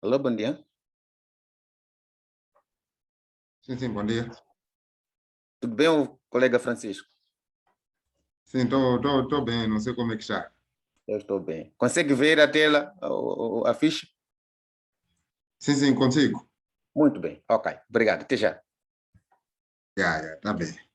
Alô, bom dia. Sim, bom dia. Tudo bem, colega Francisco? Sim, estou bem, não sei como é que está. Eu estou bem. Consegue ver a tela, a ficha? Sim, consigo. Muito bem. Ok, obrigado. Até já. Tá bem.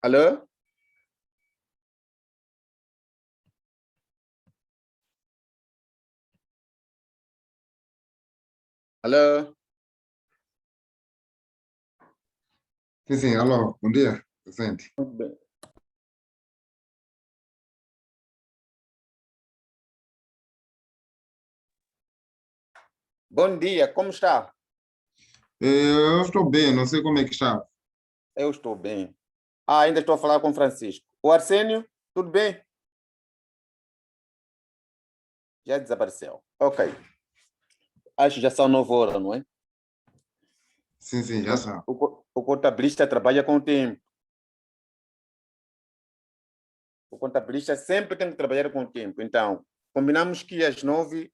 Alô? Alô? Sim, alô, bom dia, presente. Muito bem. Bom dia, como está? Eu estou bem, não sei como é que está. Eu estou bem. Ainda estou a falar com o Francisco. O Arsênio, tudo bem? Já desapareceu. Ok. Acho que já são 9 horas, não é? Sim, sim, já sabe. O contabilista trabalha com o tempo. O contabilista sempre tem que trabalhar com o tempo. Então, combinamos que às 9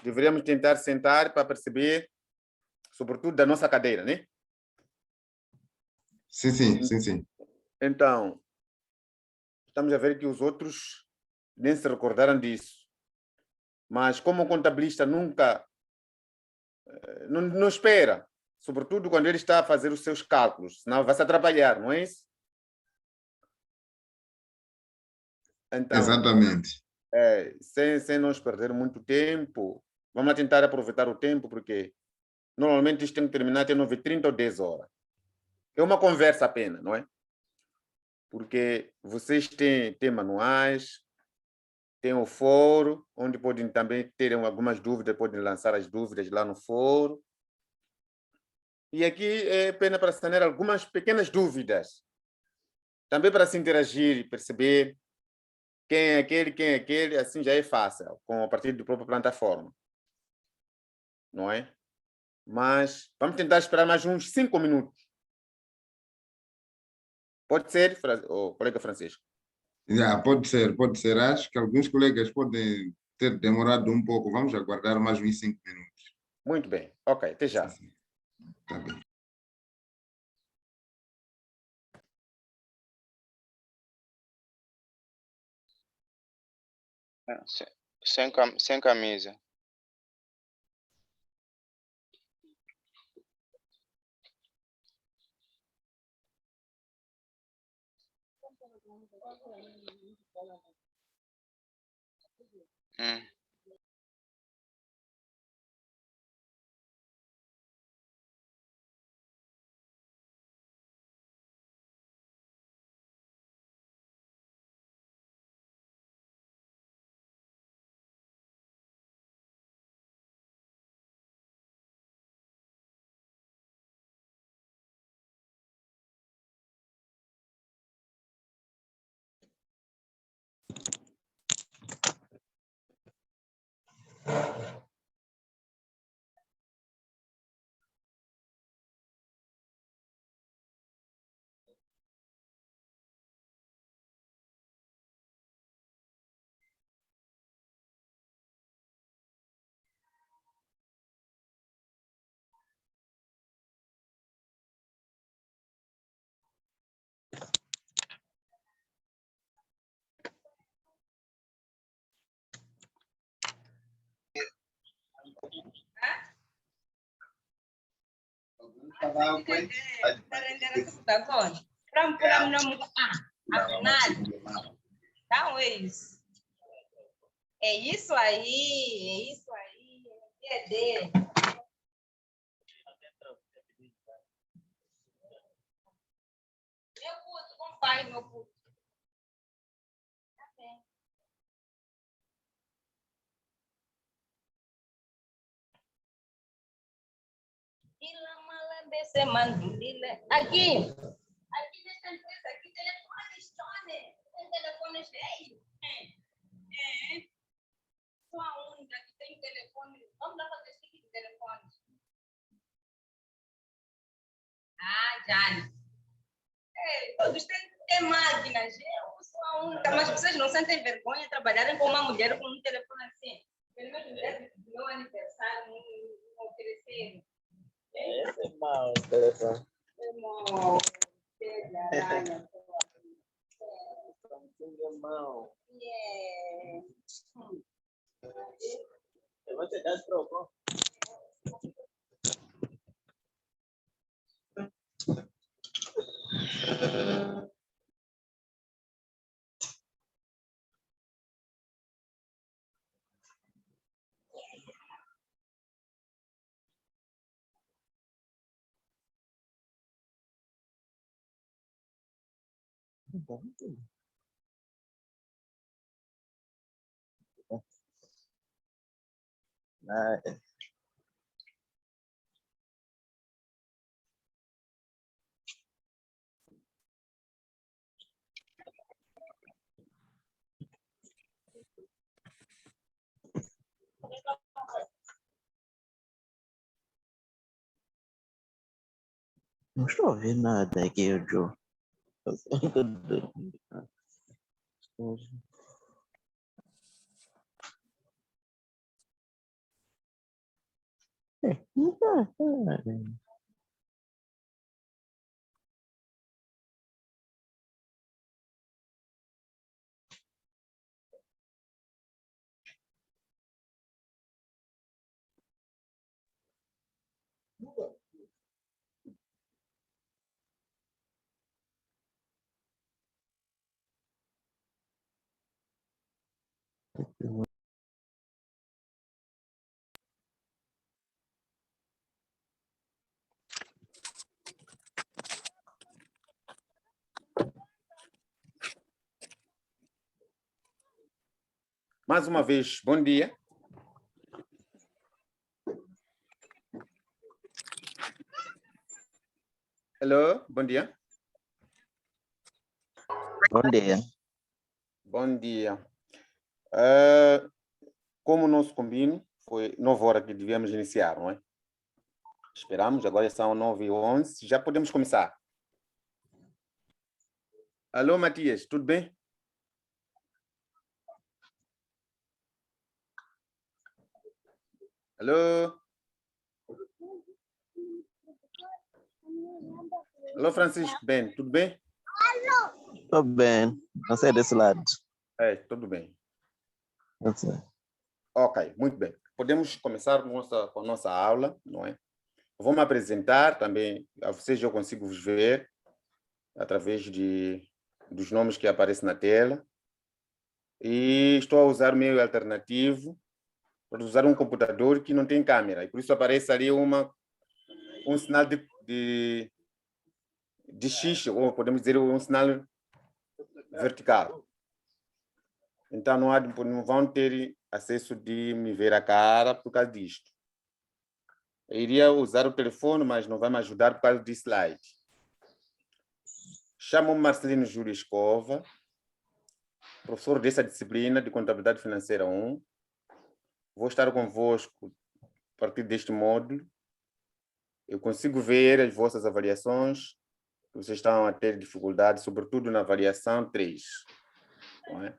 deveríamos tentar sentar para perceber, sobretudo da nossa cadeira, né? Sim, sim, sim, sim. Então, estamos a ver que os outros nem se recordaram disso. Mas como o contabilista nunca, não espera, sobretudo quando ele está a fazer os seus cálculos, senão vai se atrapalhar, não é isso? Então, Exatamente. sem nós perder muito tempo, vamos tentar aproveitar o tempo, porque normalmente isto tem que terminar até 9h30 ou 10 horas. É uma conversa apenas, não é? Porque vocês têm manuais, têm o fórum, onde podem também ter algumas dúvidas, podem lançar as dúvidas lá no fórum. E aqui é apenas para sanar algumas pequenas dúvidas, também para se interagir e perceber quem é aquele, assim já é fácil, com a partir da própria plataforma, não é? Mas vamos tentar esperar mais uns 5 minutos. Pode ser, o colega Francisco? Já, pode ser, pode ser. Acho que alguns colegas podem ter demorado um pouco. Vamos aguardar mais uns 5 minutos. Muito bem. Ok, até Sim, já. sim. Tá bem. Sem camisa. Hum. Então é isso. É isso aí, é isso aí. É dele. Meu puto, como vai, meu puto? Tá bem. Aqui nessa empresa, aqui telefone, Stone. Tem telefone cheio. É. Sou a única que tem telefone. Vamos lá fazer stick de telefone. Jane. Todos têm máquinas. Eu sou a única, mas vocês não sentem vergonha de trabalharem com uma mulher com um telefone assim? Pelo menos no meu aniversário, não ofereceram. Esse é mau, telefone. É mau. Samsung é mau. Yeah. Você já trocou? Não estou a ver nada aqui, o Joe. Mais uma vez, bom dia. Hello, bom dia. Bom dia. Bom dia. Como o nosso combino, foi 9 horas que devíamos iniciar, não é? Esperamos, agora são 9h11, já podemos começar. Alô, Matias, tudo bem? Alô? Alô, Francisco, bem, tudo bem? Estou bem. Não sei desse lado. Tudo bem. Não sei. Ok, muito bem. Podemos começar com a nossa aula, não é? Vou me apresentar também, a vocês eu consigo vos ver através dos nomes que aparecem na tela. E estou a usar meio alternativo para usar um computador que não tem câmera, e por isso aparece ali um sinal de X, ou podemos dizer um sinal vertical. Então não vão ter acesso de me ver a cara por causa disto. Eu iria usar o telefone, mas não vai me ajudar por causa de slide. Chamo-me Marcelino Júlio Escova, professor dessa disciplina de Contabilidade Financeira 1. Vou estar convosco a partir deste módulo. Eu consigo ver as vossas avaliações, que vocês estão a ter dificuldade, sobretudo na avaliação 3. Não é?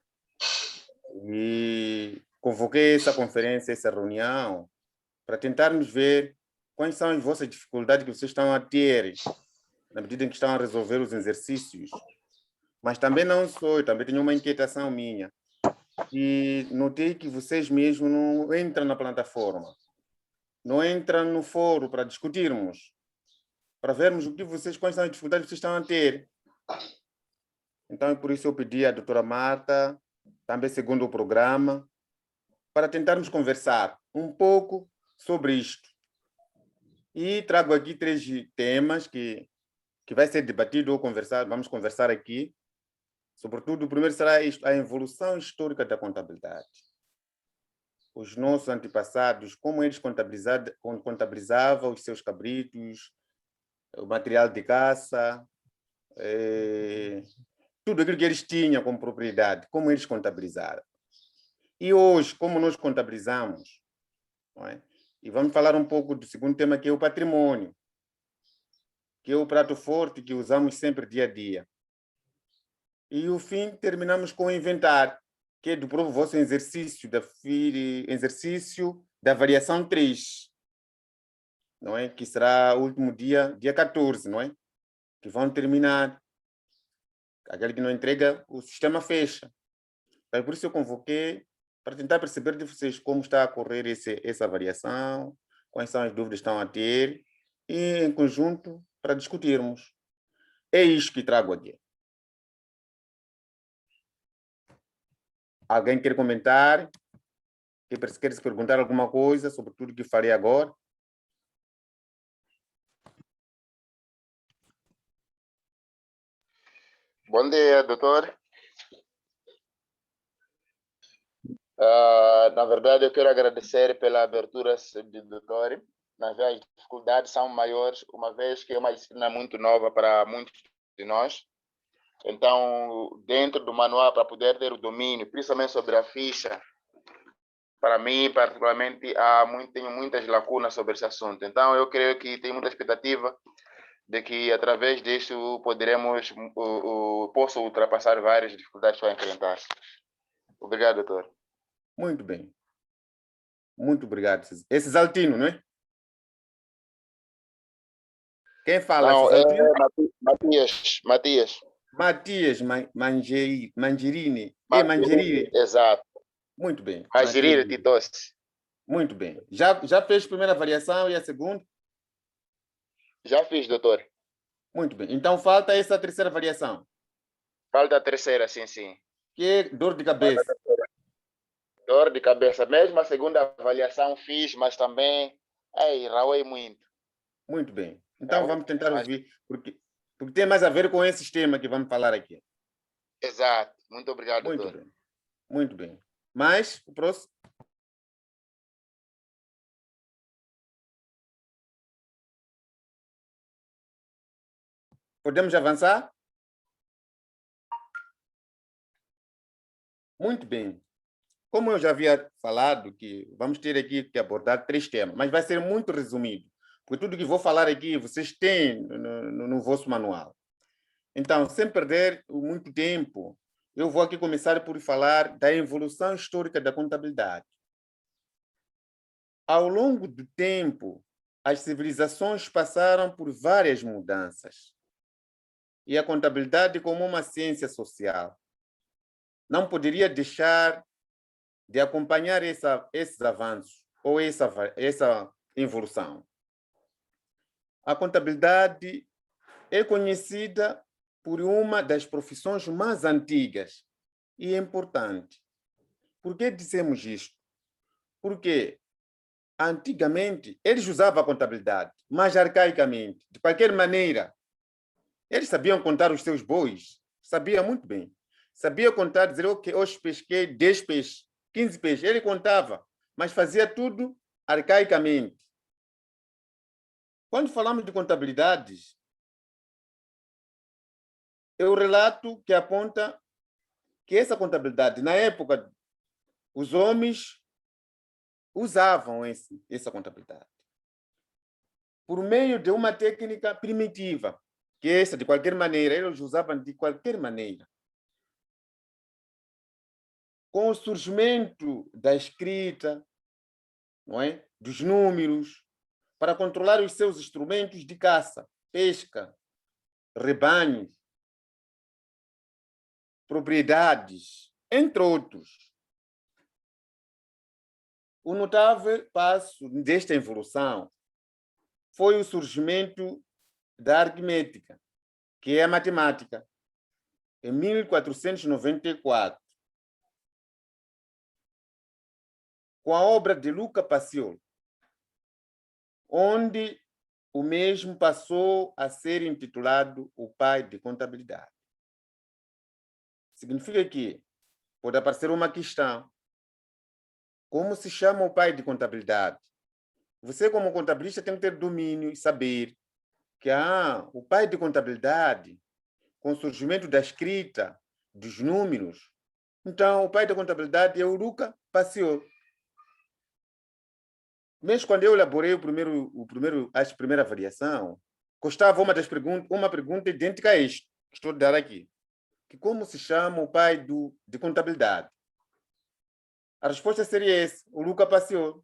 E convoquei essa conferência, essa reunião, para tentarmos ver quais são as vossas dificuldades que vocês estão a ter na medida em que estão a resolver os exercícios. Mas também não sou, eu também tenho uma inquietação minha. E notei que vocês mesmos não entram na plataforma, não entram no fórum para discutirmos, para vermos quais são as dificuldades que vocês estão a ter. Então, por isso eu pedi à doutora Marta, também segundo o programa, para tentarmos conversar um pouco sobre isto. E trago aqui 3 temas que vai ser debatido ou vamos conversar aqui. Sobretudo, o primeiro será a evolução histórica da contabilidade. Os nossos antepassados, como eles contabilizavam os seus cabritos, o material de caça, tudo aquilo que eles tinham como propriedade, como eles contabilizaram. E hoje, como nós contabilizamos, não é? E vamos falar um pouco do segundo tema, que é o patrimônio, que é o prato forte que usamos sempre dia a dia. E, o fim, terminamos com o inventário, que é do próprio vosso exercício da variação 3, não é? Que será o último dia 14, não é? Que vão terminar. Aquele que não entrega, o sistema fecha. Então, por isso eu convoquei para tentar perceber de vocês como está a correr essa variação, quais são as dúvidas que estão a ter, e em conjunto para discutirmos. É isto que trago aqui. Alguém quer comentar? Quer se perguntar alguma coisa sobre tudo que falei agora? Bom dia, doutor. Na verdade, eu quero agradecer pela abertura do doutor. Mas as dificuldades são maiores, uma vez que é uma disciplina muito nova para muitos de nós. Então, dentro do manual, para poder ter o domínio, principalmente sobre a ficha, para mim, particularmente, tenho muitas lacunas sobre esse assunto. Então, eu creio que tem muita expectativa de que através disso poderemos, posso ultrapassar várias dificuldades para enfrentar. Obrigado, doutor. Muito bem. Muito obrigado. Esse Zaltino, não é? Quem fala? Não, esse é Zaltino? Matias. Matias Mangerini. É Mangerini. Exato. Muito bem. Mangerini, Titosse. Muito bem. Já fez a primeira avaliação e a segunda? Já fiz, doutor. Muito bem. Então falta essa terceira avaliação. Falta a terceira, sim. Que é dor de cabeça. Dor de cabeça. Mesmo a segunda avaliação fiz, mas também rauei muito. Muito bem. Então vamos tentar ouvir, porque tem mais a ver com esse tema que vamos falar aqui. Exato. Muito obrigado, Muito doutor. bem. Muito bem. Mas, o próximo? Podemos avançar? Muito bem. Como eu já havia falado, que vamos ter aqui que abordar 3 temas, mas vai ser muito resumido, porque tudo que vou falar aqui vocês têm no vosso manual. Então, sem perder muito tempo, eu vou aqui começar por falar da evolução histórica da contabilidade. Ao longo do tempo, as civilizações passaram por várias mudanças. E a contabilidade, como uma ciência social, não poderia deixar de acompanhar esses avanços ou essa evolução. A contabilidade é conhecida por uma das profissões mais antigas e importante. Por que dissemos isto? Porque antigamente eles usavam a contabilidade, mas arcaicamente, de qualquer maneira. Eles sabiam contar os seus bois, sabiam muito bem. Sabia contar, dizer, ok, hoje pesquei 10 peixes, 15 peixes. Ele contava, mas fazia tudo arcaicamente. Quando falamos de contabilidade, é o relato que aponta que essa contabilidade, na época, os homens usavam essa contabilidade por meio de uma técnica primitiva, que essa, de qualquer maneira, eles usavam de qualquer maneira. Com o surgimento da escrita, não é? Dos números, para controlar os seus instrumentos de caça, pesca, rebanhos, propriedades, entre outros. O notável passo desta evolução foi o surgimento da aritmética, que é a matemática, em 1494, com a obra de Luca Pacioli, onde o mesmo passou a ser intitulado o pai de contabilidade. Significa que pode aparecer uma questão. Como se chama o pai de contabilidade? Você, como contabilista, tem que ter domínio e saber que o pai de contabilidade, com o surgimento da escrita, dos números, então o pai da contabilidade é o Luca Pacioli. Mesmo quando eu elaborei a primeira avaliação, constava uma pergunta idêntica a esta, que estou a dar aqui. Que como se chama o pai de contabilidade? A resposta seria essa, o Luca Pacioli,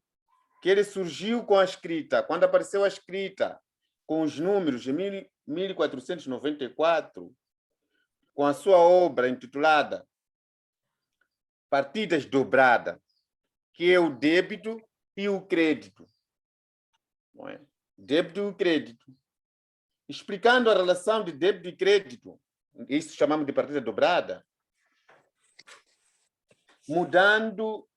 que ele surgiu com a escrita. Quando apareceu a escrita com os números em 1494, com a sua obra intitulada Partidas Dobradas, que é o débito e o crédito. Não é? Débito e o crédito. Explicando a relação de débito e crédito, isso chamamos de partida dobrada, mudando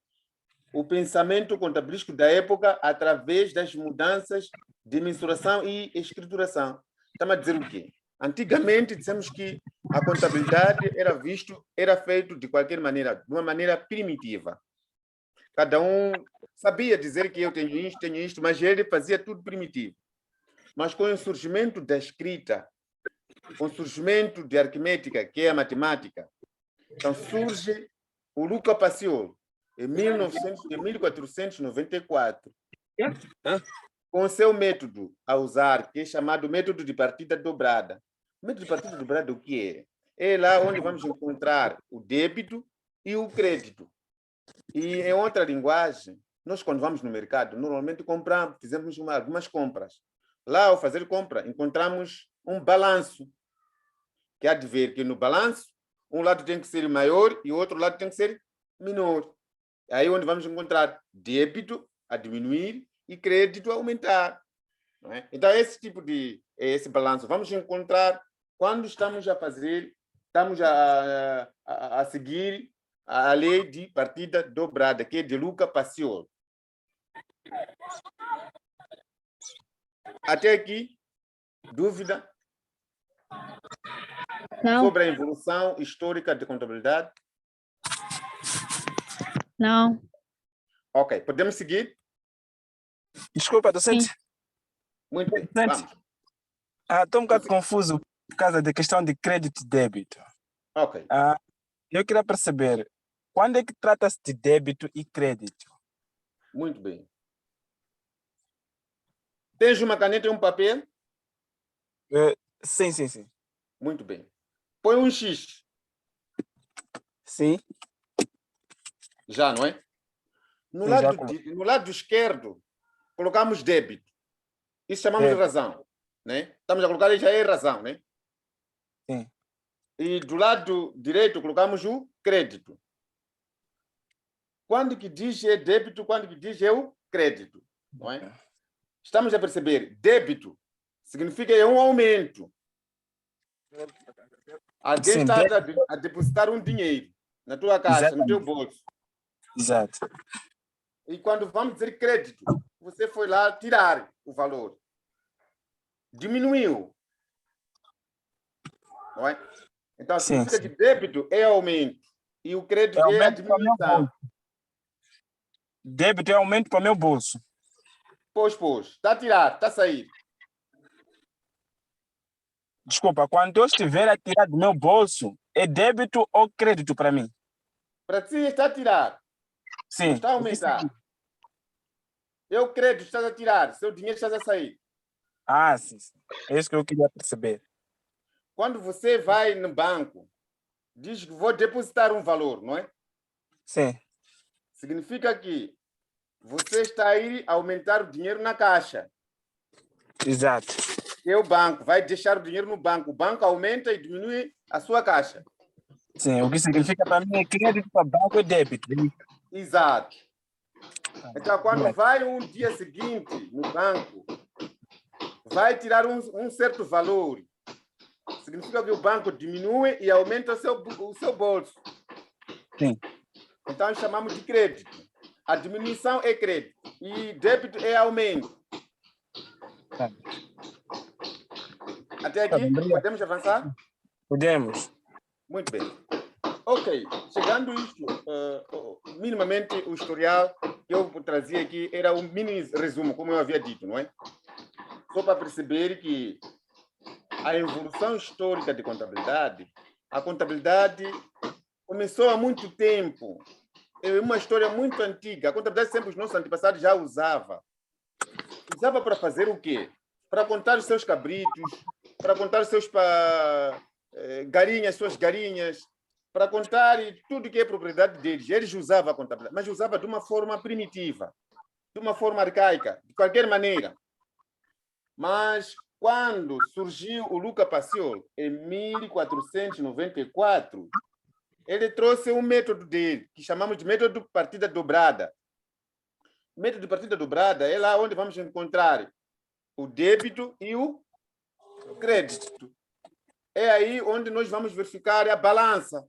o pensamento contabilístico da época através das mudanças de mensuração e escrituração. Estamos a dizer o quê? Antigamente, dissemos que a contabilidade era feito de qualquer maneira, de uma maneira primitiva. Cada um sabia dizer que eu tenho isto, mas ele fazia tudo primitivo. Mas com o surgimento da escrita, com o surgimento de aritmética, que é a matemática, então surge o Luca Pacioli, em 1494, com o seu método a usar, que é chamado método de partida dobrada. O método de partida dobrada o que é? É lá onde vamos encontrar o débito e o crédito. E em outra linguagem, nós quando vamos no mercado, normalmente compramos, fizemos algumas compras. Lá, ao fazer compra, encontramos um balanço, que há de ver que no balanço, um lado tem que ser maior e o outro lado tem que ser menor. Aí onde vamos encontrar débito a diminuir e crédito a aumentar. Não é? Então, esse balanço vamos encontrar quando estamos a fazer, estamos a seguir a lei de partida dobrada, que é de Luca Pacioli. Até aqui, dúvida? Não. Sobre a evolução histórica de contabilidade? Não. Ok, podemos seguir? Desculpa, docente. Sim. Muito bem, Docente. vamos. Estou um bocado confuso por causa da questão de crédito e débito. Ok. Eu queria perceber, quando é que trata-se de débito e crédito? Muito bem. Tens uma caneta e um papel? Sim, sim, sim. Muito bem. Põe um X, Sim, já, não é? No Sim, já no lado esquerdo, colocamos débito. Isso chamamos de Débito. razão. Né? Estamos a colocar aí, já é razão. Né? sim. E do lado direito, colocamos o crédito. Quando que diz é débito, quando que diz é o crédito. Não é? Estamos a perceber, débito significa é um aumento. Alguém Sim, está a depositar um dinheiro na tua caixa, no teu bolso. Exato. E quando vamos dizer crédito, você foi lá tirar o valor. Diminuiu. Não é? Então, Sim, significa que débito é aumento e o crédito É é a aumento para o meu diminuição. Débito é aumento para o meu bolso. Pois. Está a tirar, está a sair. Desculpa, quando eu estiver a tirar do meu bolso, é débito ou crédito para mim? Para ti está a tirar, Sim. está a aumentar. É o crédito, estás a tirar, seu dinheiro está a sair. Sim, sim. É isso que eu queria perceber. Quando você vai no banco, diz que vou depositar um valor, não é? Sim, Significa que você está a ir aumentar o dinheiro na caixa. exato. Que é o banco, vai deixar o dinheiro no banco. O banco aumenta e diminui a sua caixa. Sim, o que significa para mim é crédito, para banco é débito. Exato. Então, quando vai um dia seguinte no banco, vai tirar um certo valor. Significa que o banco diminui e aumenta o seu bolso. Sim. Então, chamamos de crédito. A diminuição é crédito e débito é aumento. Tá. Até aqui, podemos avançar? Podemos. Muito bem. Ok, chegando isto, minimamente o historial que eu trazia aqui era um mini resumo, como eu havia dito, não é? Só para perceber que a evolução histórica de contabilidade, a contabilidade começou há muito tempo. É uma história muito antiga. A contabilidade sempre os nossos antepassados já usava. Usava para fazer o quê? Para contar os seus cabritos, para contar os seus galinhas, suas galinhas, para contar tudo que é propriedade deles. Eles usavam a contabilidade, mas usava de uma forma primitiva, de uma forma arcaica, de qualquer maneira. Mas quando surgiu o Luca Pacioli, em 1494, ele trouxe um método dele, que chamamos de método de partida dobrada. O método de partida dobrada é lá onde vamos encontrar o débito e o crédito. É aí onde nós vamos verificar a balança.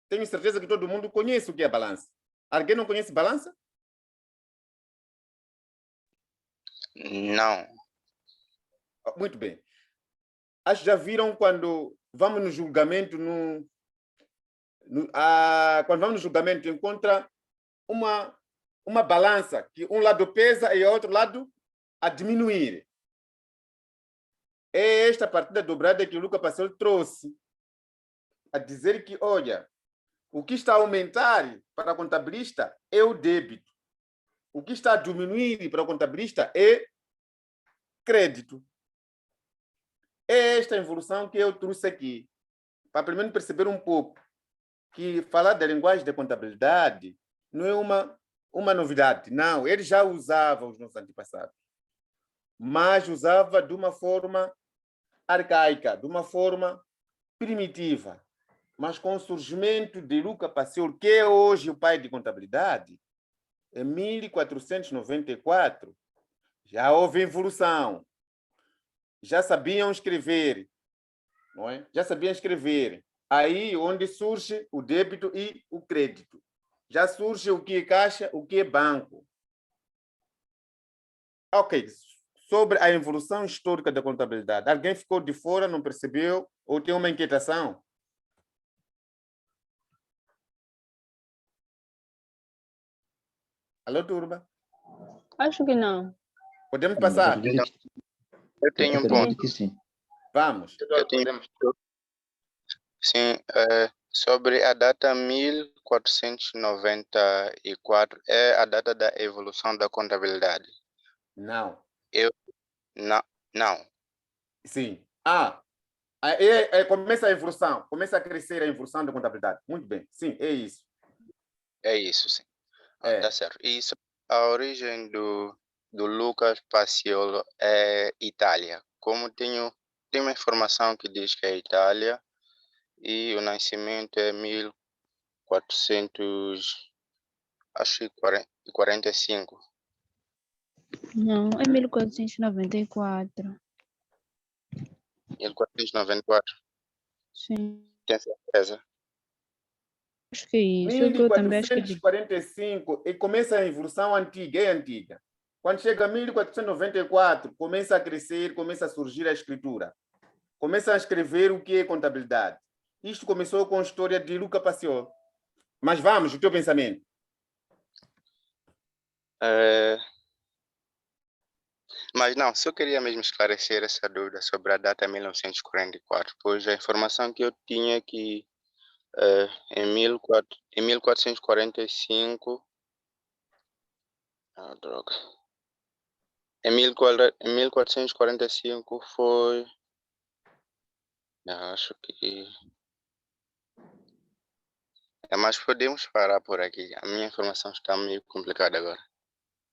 Tenho certeza que todo mundo conhece o que é balança. Alguém não conhece balança? Não. Muito bem. Acho que já viram quando vamos no julgamento, quando vamos no julgamento, encontra uma balança, que um lado pesa e o outro lado a diminuir. É esta partida dobrada que o Luca Pacioli trouxe, a dizer que, olha, o que está a aumentar para a contabilista é o débito. O que está a diminuir para o contabilista é crédito. É esta evolução que eu trouxe aqui, para pelo menos perceber um pouco que falar da linguagem da contabilidade não é uma novidade. Não, eles já usavam os nossos antepassados, mas usava de uma forma arcaica, de uma forma primitiva. Mas com o surgimento de Luca Pacioli, que é hoje o pai de contabilidade, em 1494, já houve evolução. Já sabiam escrever, não é? Já sabiam escrever. Aí onde surge o débito e o crédito. Já surge o que é caixa, o que é banco. Ok. Sobre a evolução histórica da contabilidade, alguém ficou de fora, não percebeu, ou tem uma inquietação? Alô, turma? Acho que não. Podemos passar? Eu tenho um ponto. que sim. Vamos. Sim, sobre a data 1494, é a data da evolução da contabilidade. Não. Não. Sim. Começa a evolução, começa a crescer a evolução da contabilidade. Muito bem. Sim, é isso. É isso, sim. É. Tá certo. E a origem do Lucas Paciolo é Itália. Como tenho uma informação que diz que é Itália e o nascimento é 1400, acho que 45. Não, é 1494. 1494. Sim, Tem certeza? acho que é isso. É o que eu também acho que é. 1445 e começa a evolução antiga, é antiga. Quando chega a 1494, começa a crescer, começa a surgir a escritura. Começa a escrever o que é contabilidade. Isto começou com a história de Luca Pacioli. Mas vamos, o teu pensamento. Mas não, só queria mesmo esclarecer essa dúvida sobre a data 1944, pois a informação que eu tinha é que em 1445, droga. Em 1445 foi, acho que, mas podemos parar por aqui. A minha informação está meio complicada agora.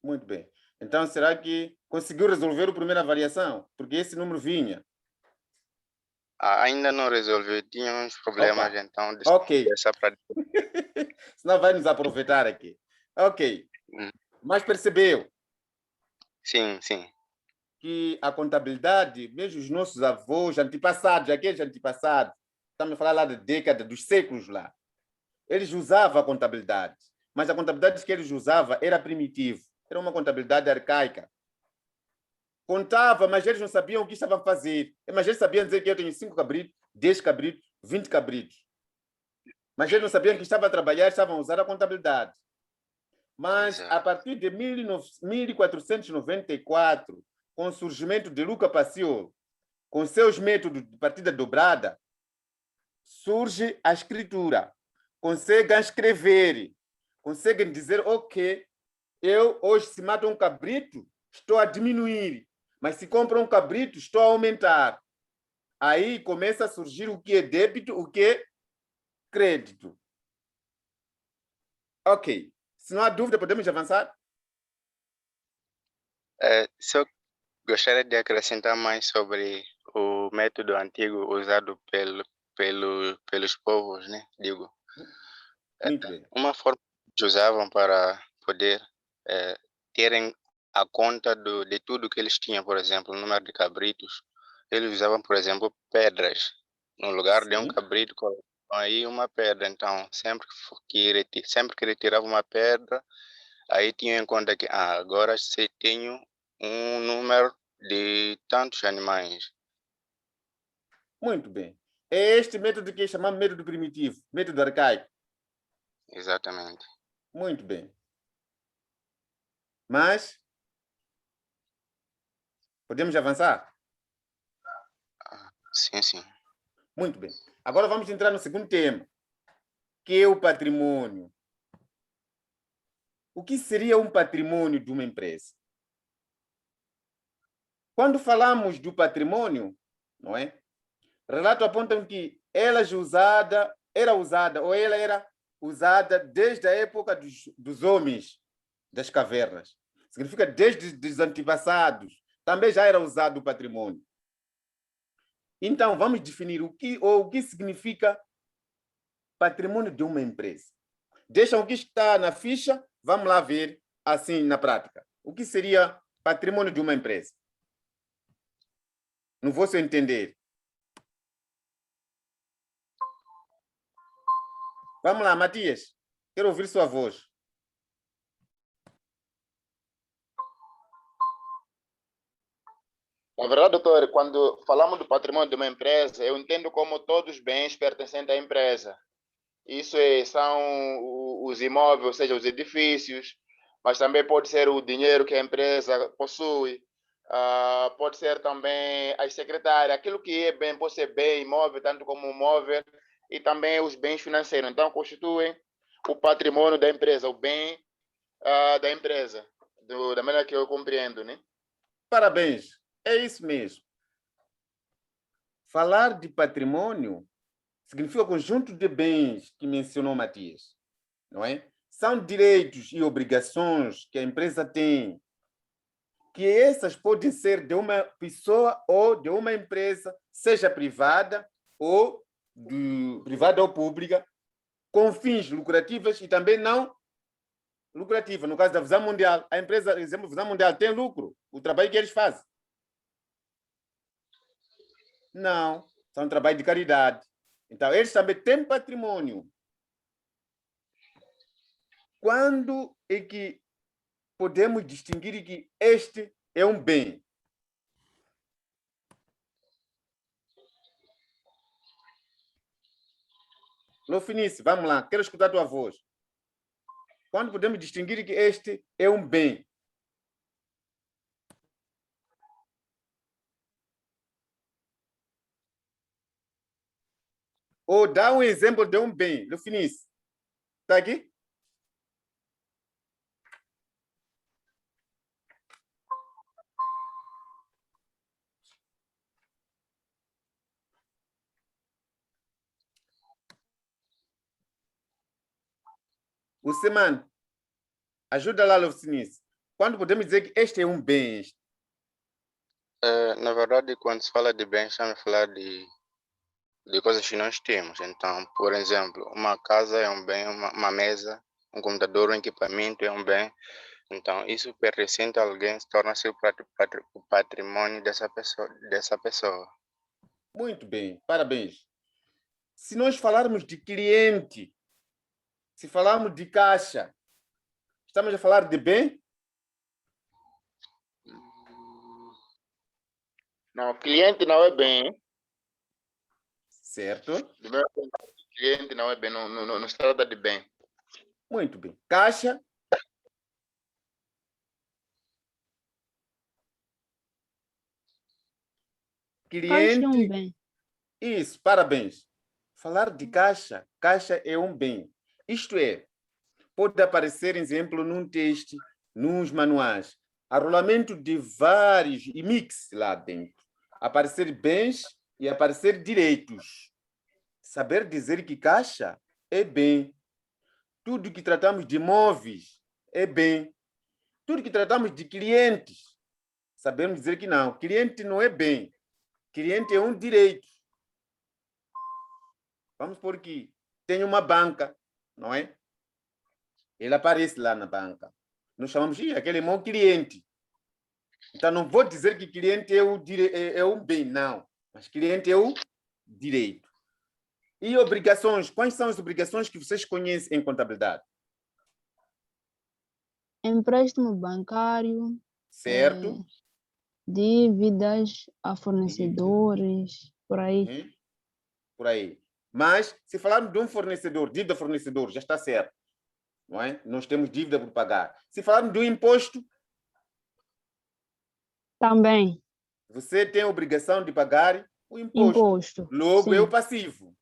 Muito bem. Então, será que conseguiu resolver a primeira variação? Porque esse número vinha. Ainda não resolvi, tinha uns problemas, Opa. então Ok. deixa para... Senão vai nos aproveitar aqui. Ok. Mas percebeu Sim, sim. que a contabilidade, mesmo os nossos avós, antepassados, aqueles antepassados, estamos a falar lá da década, dos séculos lá, eles usavam a contabilidade, mas a contabilidade que eles usavam era primitiva, era uma contabilidade arcaica. Contava, mas eles não sabiam o que estavam a fazer. Mas eles sabiam dizer que eu tenho 5 cabritos, 10 cabritos, 20 cabritos. Mas eles não sabiam que estavam a trabalhar, estavam a usar a contabilidade. Mas a partir de 1494, com o surgimento de Luca Pacioli, com seus métodos de partida dobrada, surge a escritura. Conseguem escrever, conseguem dizer, ok, eu hoje se mato um cabrito, estou a diminuir, mas se compro um cabrito, estou a aumentar. Aí começa a surgir o que é débito, o que é crédito. Ok. Se não há dúvida, podemos avançar? Só gostaria de acrescentar mais sobre o método antigo usado pelos povos, né? Digo, Muito bem. uma forma que usavam para poder terem a conta de tudo que eles tinham, por exemplo, o número de cabritos, eles usavam, por exemplo, pedras. No lugar de um cabrito, colocavam aí uma pedra. Então, sempre que retiravam uma pedra, aí tinham em conta que agora se tenho um número de tantos animais. Muito bem. É este método que chamamos método primitivo, método arcaico. Exatamente. Muito bem. Mas, podemos avançar? Sim, sim. Muito bem. Agora vamos entrar no segundo tema, que é o patrimônio. o que seria um patrimônio de uma empresa? Quando falamos do patrimônio, não é? Relatos apontam que ela era usada desde a época dos homens das cavernas. Significa desde os antepassados. Também já era usado o patrimônio. Então, vamos definir o que significa patrimônio de uma empresa. Deixam o que está na ficha, vamos lá ver assim na prática. O que seria patrimônio de uma empresa? No vosso entender. Vamos lá, Matias. Quero ouvir sua voz. Na verdade, doutor, quando falamos do patrimônio de uma empresa, eu entendo como todos os bens pertencentes à empresa. Isso são os imóveis, ou seja, os edifícios, mas também pode ser o dinheiro que a empresa possui, pode ser também as secretárias, aquilo que é bem, pode ser bem imóvel, tanto como móvel, e também os bens financeiros. Então, constituem o patrimônio da empresa, o bem da empresa, da maneira que eu compreendo, né? Parabéns. É isso mesmo. Falar de patrimônio significa o conjunto de bens que mencionou Matias, não é? São direitos e obrigações que a empresa tem, que essas podem ser de uma pessoa ou de uma empresa, seja privada ou pública, com fins lucrativos e também não lucrativos. No caso da Visão Mundial, a empresa, por exemplo, a Visão Mundial tem lucro, o trabalho que eles fazem. Não, são trabalho de caridade. Então, eles também têm patrimônio. Quando é que podemos distinguir que este é um bem? Lofinice, vamos lá, quero escutar a tua voz. Quando podemos distinguir que este é um bem? Ou dá um exemplo de um bem. Lofinice, está aqui? O Seman, ajuda lá, Lofinice. Quando podemos dizer que este é um bem? Na verdade, quando se fala de bens, estamos a falar de coisas que nós temos. Então, por exemplo, uma casa é um bem, uma mesa, um computador, um equipamento é um bem. Então, isso pertencente a alguém torna-se o patrimônio dessa pessoa. Muito bem, parabéns. Se nós falarmos de cliente, se falarmos de caixa, estamos a falar de bem? Não, cliente não é bem. Certo. Cliente não é bem, não se trata de bem. Muito bem. Caixa. Cliente. Caixa é um bem. Isso, parabéns. Falar de caixa, caixa é um bem. Isto é, pode aparecer exemplo num texto, nos manuais, arrolamento de vários e mix lá dentro. Aparecer bens e aparecer direitos. Saber dizer que caixa é bem. Tudo que tratamos de imóveis é bem. Tudo que tratamos de clientes, sabemos dizer que não. Cliente não é bem. Cliente é um direito. Vamos por aqui. Tem uma banca, não é? Ele aparece lá na banca. Nós chamamos de aquele é meu cliente. Então, não vou dizer que cliente é um bem, não. Mas cliente é o direito. E obrigações? Quais são as obrigações que vocês conhecem em contabilidade? Empréstimo bancário, Certo? dívidas a fornecedores, por aí. Por aí. Mas, se falarmos de um fornecedor, dívida fornecedor, já está certo. Não é? Nós temos dívida por pagar. Se falarmos do imposto, Também. você tem a obrigação de pagar o imposto. Logo, Sim. é o passivo.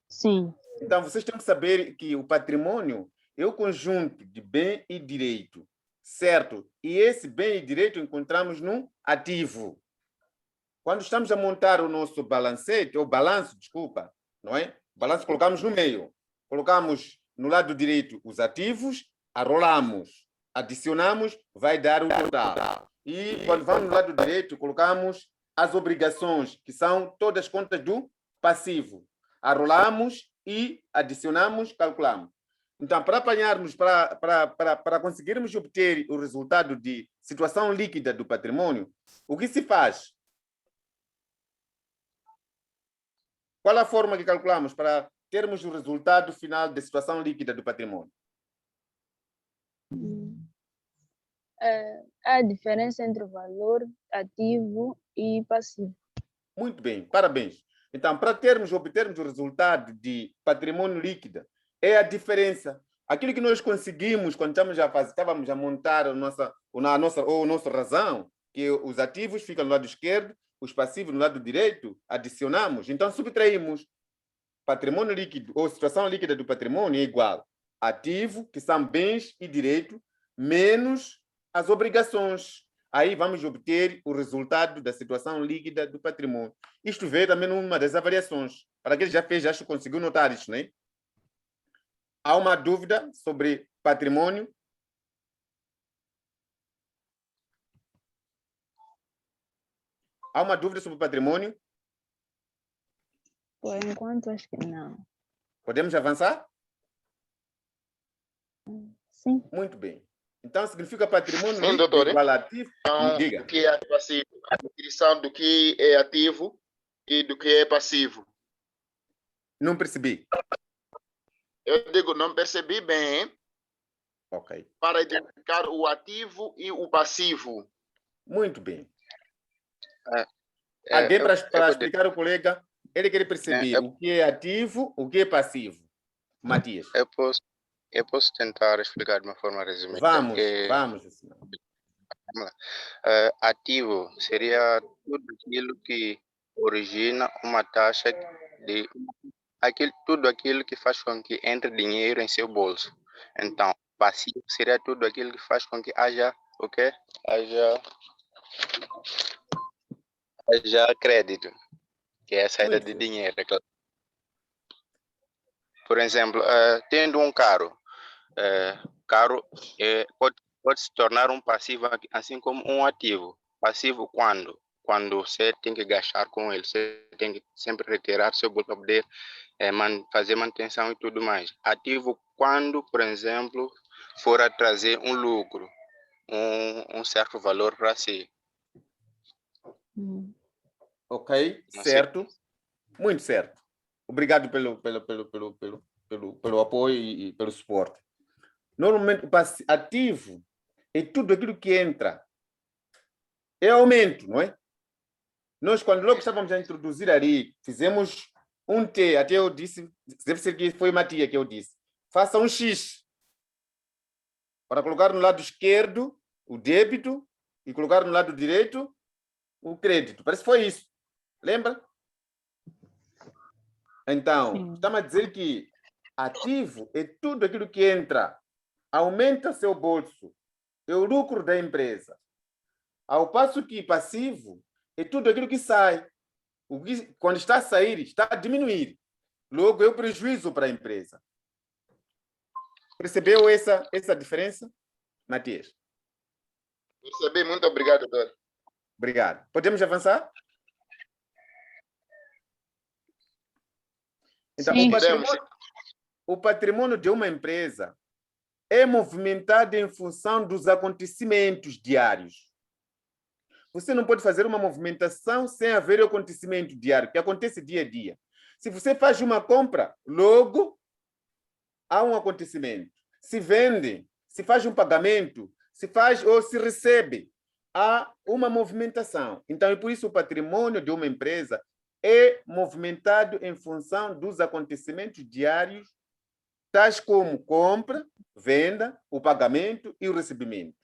Sim. Então, vocês têm que saber que o patrimônio é o conjunto de bem e direito, certo? E esse bem e direito encontramos no ativo. Quando estamos a montar o nosso balancete, ou balanço, desculpa, não é? Balanço colocamos no meio. Colocamos no lado direito os ativos, arrolamos, adicionamos, vai dar o total. E quando vamos no lado direito, colocamos as obrigações, que são todas as contas do passivo. Arrolamos e adicionamos, calculamos. Então, para apanharmos, para conseguirmos obter o resultado de situação líquida do patrimônio, o que se faz? Qual a forma que calculamos para termos o resultado final da situação líquida do patrimônio? A diferença entre o valor ativo e passivo. Muito bem, parabéns. Então, para obtermos o resultado de patrimônio líquido, é a diferença. Aquilo que nós conseguimos quando estávamos a montar o nosso razão, que os ativos ficam no lado esquerdo, os passivos no lado direito, adicionamos, então subtraímos. Patrimônio líquido ou situação líquida do patrimônio é igual ativo, que são bens e direito, menos as obrigações. Aí vamos obter o resultado da situação líquida do patrimônio. Isto veio também numa das avaliações. Para quem já fez, acho que conseguiu notar isso, né? Há uma dúvida sobre patrimônio? Há uma dúvida sobre patrimônio? Por enquanto, acho que não. Podemos avançar? Sim. Muito bem. Então, significa patrimônio Sim, líquido doutor. igual a ativo? Então, Diga. o que é passivo? A definição do que é ativo e do que é passivo. Não percebi. Eu digo, não percebi bem, hein? Ok. Para identificar o ativo e o passivo. Muito bem. É, Alguém para eu explicar ao colega, ele quer perceber o que é ativo, o que é passivo. Matias. eu posso tentar explicar de uma forma resumida. Vamos. Ativo seria tudo aquilo que origina uma taxa de tudo aquilo que faz com que entre dinheiro em seu bolso. Então, passivo seria tudo aquilo que faz com que haja o quê? Haja crédito, que é a saída de dinheiro. É claro. Por exemplo, tendo um carro, pode se tornar um passivo assim como um ativo. Passivo quando? Quando você tem que gastar com ele, você tem que sempre retirar seu bolso para poder fazer manutenção e tudo mais. Ativo quando, por exemplo, for a trazer um lucro, um certo valor para si. Ok, certo. Muito certo. Obrigado pelo apoio e pelo suporte. Normalmente, o ativo é tudo aquilo que entra. É aumento, não é? Nós, quando logo estávamos a introduzir ali, fizemos um T, até eu disse, deve ser que foi Matia que eu disse, faça um X para colocar no lado esquerdo o débito e colocar no lado direito o crédito. Parece que foi isso. Lembra? Então, estamos a dizer que ativo é tudo aquilo que entra, aumenta seu bolso, é o lucro da empresa. Ao passo que passivo é tudo aquilo que sai. Quando está a sair, está a diminuir. Logo, é o prejuízo para a empresa. Percebeu essa diferença, Matias? Percebi, muito obrigado, doutor. Obrigado. Podemos avançar? Então, o patrimônio de uma empresa é movimentado em função dos acontecimentos diários. Você não pode fazer uma movimentação sem haver o acontecimento diário, que acontece dia a dia. Se você faz uma compra, logo há um acontecimento. Se vende, se faz um pagamento, se faz ou se recebe, há uma movimentação. Então, é por isso o patrimônio de uma empresa é movimentado em função dos acontecimentos diários, tais como compra, venda, o pagamento e o recebimento.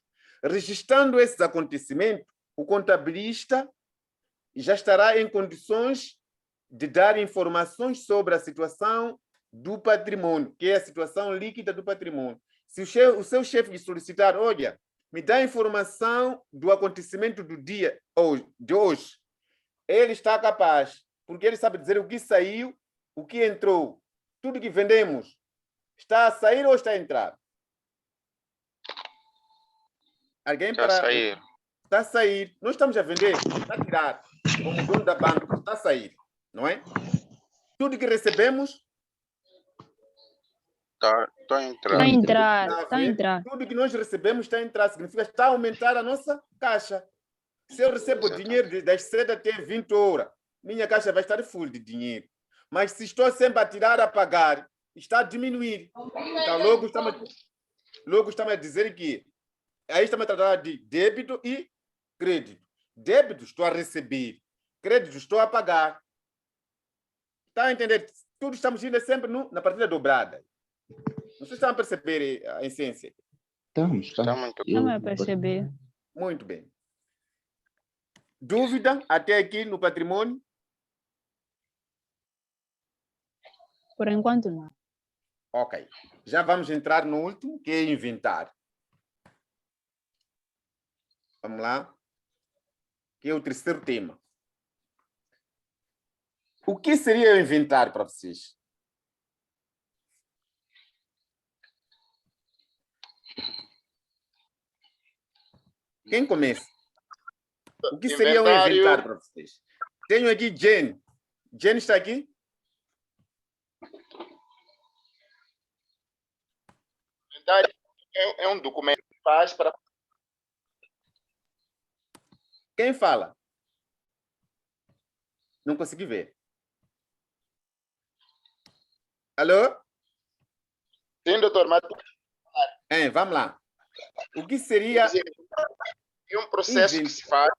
Registrando esses acontecimentos, o contabilista já estará em condições de dar informações sobre a situação do patrimônio, que é a situação líquida do patrimônio. Se o seu chefe lhe solicitar, olha, me dá informação do acontecimento do dia de hoje, ele está capaz, porque ele sabe dizer o que saiu, o que entrou, tudo que vendemos, está a sair ou está a entrar? Alguém Está a para... sair. Está a sair. Nós estamos a vender, está a tirar. Como dono da banca, está a sair. Não é? Tudo que recebemos... Está a entrar. Está a entrar, Está a está a ver? entrar. Tudo que nós recebemos está a entrar. Significa que está a aumentar a nossa caixa. Se eu recebo Exatamente. dinheiro das 7 até 20 horas, minha caixa vai estar full de dinheiro. Mas se estou sempre a tirar, a pagar, está a diminuir. Então, logo estamos a dizer que aí estamos a tratar de débito e crédito. Débito, estou a receber. Crédito, estou a pagar. Está a entender? Tudo estamos indo sempre na partida dobrada. Vocês estão a perceber a essência? Estamos. Está muito Não vai perceber. Muito bem. Dúvida até aqui no patrimônio? Por enquanto, não. Ok. Já vamos entrar no último, que é inventário. Vamos lá. Que é o terceiro tema. O que seria o inventário para vocês? Quem começa? O que seria um inventário para vocês? Tenho aqui Jen. Jen está aqui? É um documento que faz para... Quem fala? Não consegui ver. Alô? Sim, doutor, mas Vamos lá. O que seria... é um processo que se faz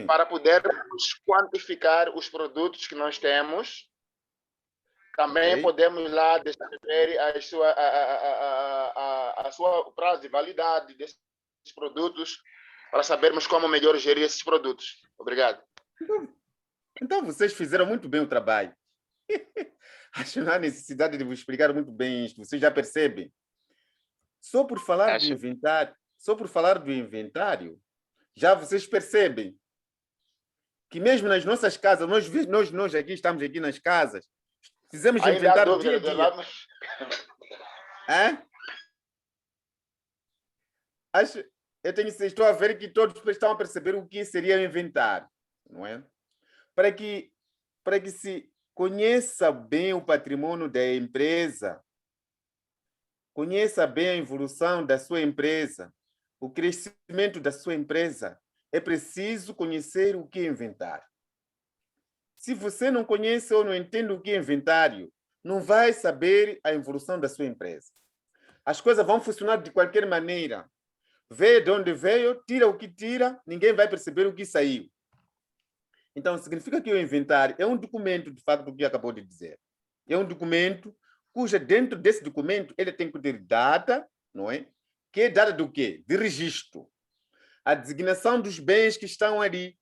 para podermos quantificar os produtos que nós temos. Também podemos lá descrever a sua prazo de validade desses produtos para sabermos como melhor gerir esses produtos. Obrigado. Então vocês fizeram muito bem o trabalho. Acho que não há necessidade de vos explicar muito bem isto. Vocês já percebem. Só por falar do inventário, já vocês percebem que mesmo nas nossas casas, nós aqui estamos aqui nas casas, fizemos inventário dia a dia. Estou a ver que todos estão a perceber o que seria o inventário, não é? Para que se conheça bem o patrimônio da empresa, conheça bem a evolução da sua empresa, o crescimento da sua empresa, é preciso conhecer o que é inventário. Se você não conhece ou não entende o que é inventário, não vai saber a evolução da sua empresa. As coisas vão funcionar de qualquer maneira. Vê de onde veio, tira o que tira, ninguém vai perceber o que saiu. Então, significa que o inventário é um documento, de fato, do que acabou de dizer. É um documento cuja, dentro desse documento, ele tem que ter data, não é? Que é data do quê? De registro. A designação dos bens que estão ali,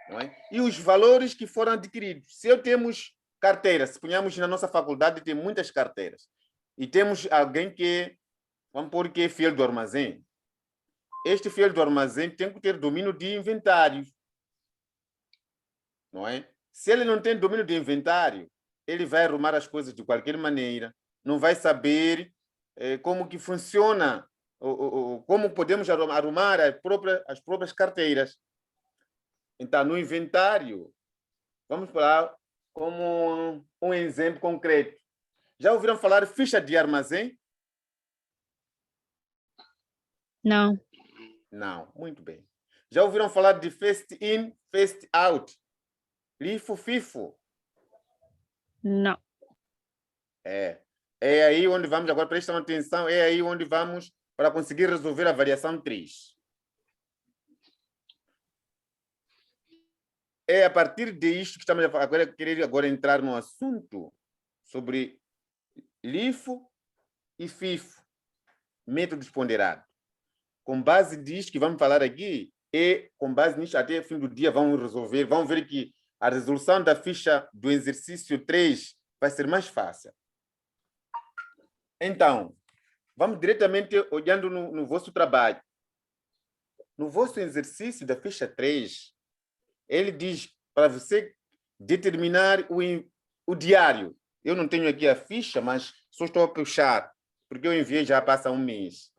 não é? E os valores que foram adquiridos. Se temos carteira, se ponhamos na nossa faculdade, tem muitas carteiras. E temos alguém que, vamos pôr que é fiel do armazém. Este fiel do armazém tem que ter domínio de inventário. Não é? Se ele não tem domínio de inventário, ele vai arrumar as coisas de qualquer maneira, não vai saber como que funciona, como podemos arrumar as próprias carteiras. Então, no inventário, vamos falar como um exemplo concreto. Já ouviram falar de ficha de armazém? Não. Não, muito bem. Já ouviram falar de first in, first out? Lifo, FIFO? Não. É aí onde vamos, agora prestam atenção, é aí onde vamos para conseguir resolver a variação 3. É a partir disto que estamos a querer entrar no assunto sobre LIFO e FIFO, métodos ponderados. Com base nisto que vamos falar aqui, com base nisto, até o fim do dia vamos ver que a resolução da ficha do exercício 3 vai ser mais fácil. Então, vamos diretamente olhando no vosso trabalho. No vosso exercício da ficha 3, ele diz para você determinar o diário. Eu não tenho aqui a ficha, mas só estou a puxar, porque eu enviei já passa um mês.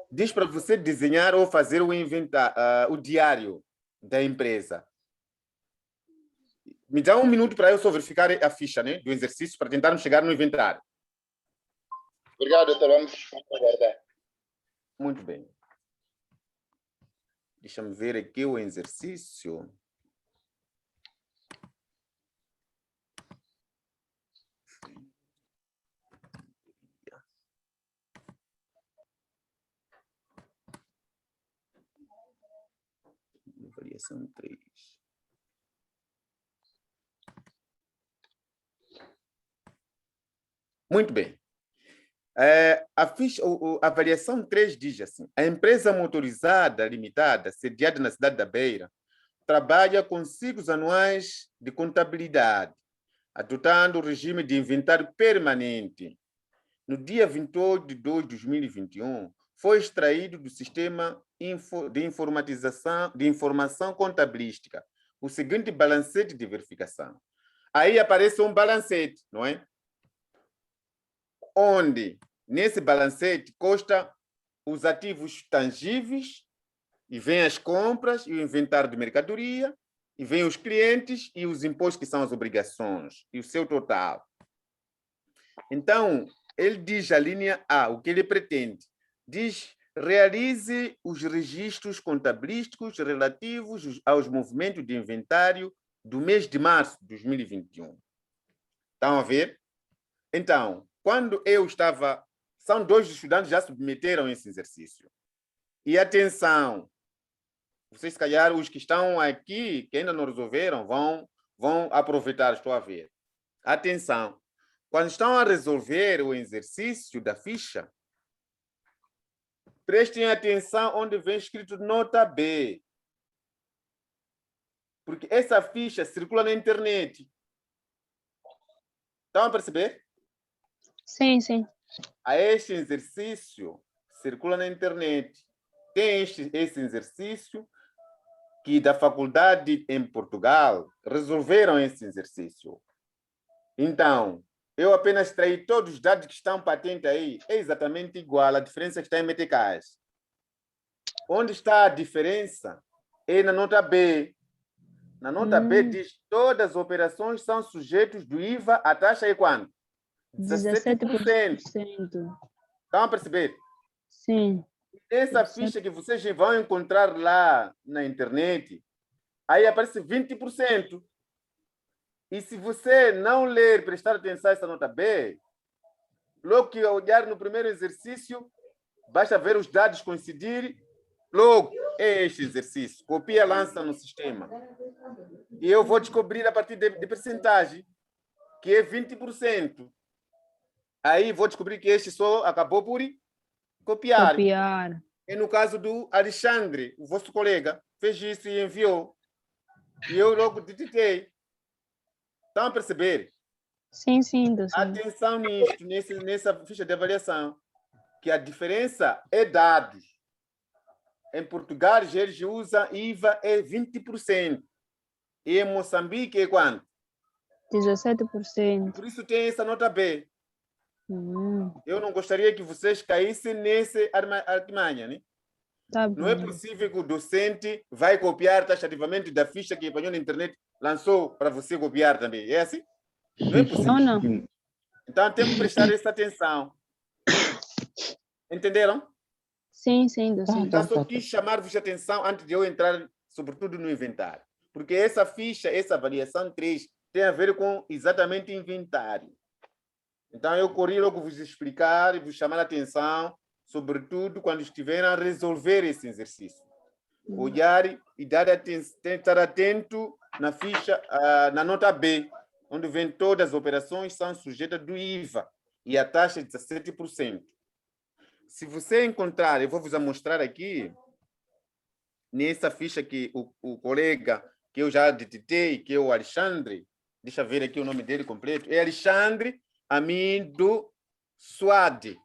Diz para você desenhar ou fazer o diário da empresa. Me dá um minuto para eu só verificar a ficha, né, do exercício para tentarmos chegar no inventário. Obrigado, doutor. Vamos aguardar. Muito bem. Deixa-me ver aqui o exercício. Variação 3. Muito bem. A variação 3 diz assim: a empresa motorizada limitada, sediada na cidade da Beira, trabalha com ciclos anuais de contabilidade, adotando o regime de inventário permanente. No dia 28 de 2 de 2021, foi extraído do sistema de informação contabilística o seguinte balancete de verificação. Aí aparece um balancete, não é? Onde, nesse balancete, consta os ativos tangíveis, e vem as compras e o inventário de mercadoria, e vem os clientes e os impostos que são as obrigações, e o seu total. Então, ele diz a linha A, o que ele pretende. Diz, realize os registros contabilísticos relativos aos movimentos de inventário do mês de março de 2021. Estão a ver? Então, quando eu estava... São 2 estudantes que já submeteram esse exercício. E atenção, vocês, se calhar, os que estão aqui, que ainda não resolveram, vão aproveitar, estou a ver. Atenção, quando estão a resolver o exercício da ficha, prestem atenção onde vem escrito nota B. Porque essa ficha circula na internet. Estão a perceber? Sim, sim. Este exercício circula na internet. Tem esse exercício que da faculdade em Portugal resolveram esse exercício. Então, eu apenas extraí todos os dados que estão patentes aí. É exatamente igual, a diferença que está em meticais. Onde está a diferença é na nota B. Na nota B diz todas as operações são sujeitos do IVA, a taxa é quanto? 17%. Estão a perceber? Sim. Essa ficha que vocês vão encontrar lá na internet, aí aparece 20%. E se você não ler, prestar atenção a essa nota B, logo que olhar no primeiro exercício, basta ver os dados coincidir, logo é este exercício. Copia, lança no sistema. E eu vou descobrir a partir de percentagem, que é 20%. Aí vou descobrir que este só acabou por copiar. E no caso do Alexandre, o vosso colega, fez isso e enviou. E eu logo digitei. Estão a perceber? Sim, sim, docente. Atenção nisto, nessa ficha de avaliação, que a diferença é dados. Em Portugal, eles usam IVA é 20%. E em Moçambique é quanto? 17%. Por isso tem essa nota B. Eu não gostaria que vocês caíssem nessa artimanha, né? Tá não é possível que o docente vai copiar taxativamente da ficha que apanhou na internet, lançou para você copiar também. É assim? Não é possível. Não. Então tem que prestar essa atenção. Entenderam? Sim, docente. Então só quis chamar-vos a atenção antes de eu entrar, sobretudo, no inventário. Porque essa ficha, essa avaliação 3, tem a ver com exatamente inventário. Então eu corri logo vos explicar e vos chamar a atenção, sobretudo quando estiverem a resolver esse exercício. Olhar e estar atento na ficha, na nota B, onde vem todas as operações são sujeitas do IVA e a taxa é 17%. Se você encontrar, eu vou vos mostrar aqui, nessa ficha que o colega que eu já digitei, que é o Alexandre, Deixa eu ver aqui o nome dele completo. É Alexandre Amindo Suade.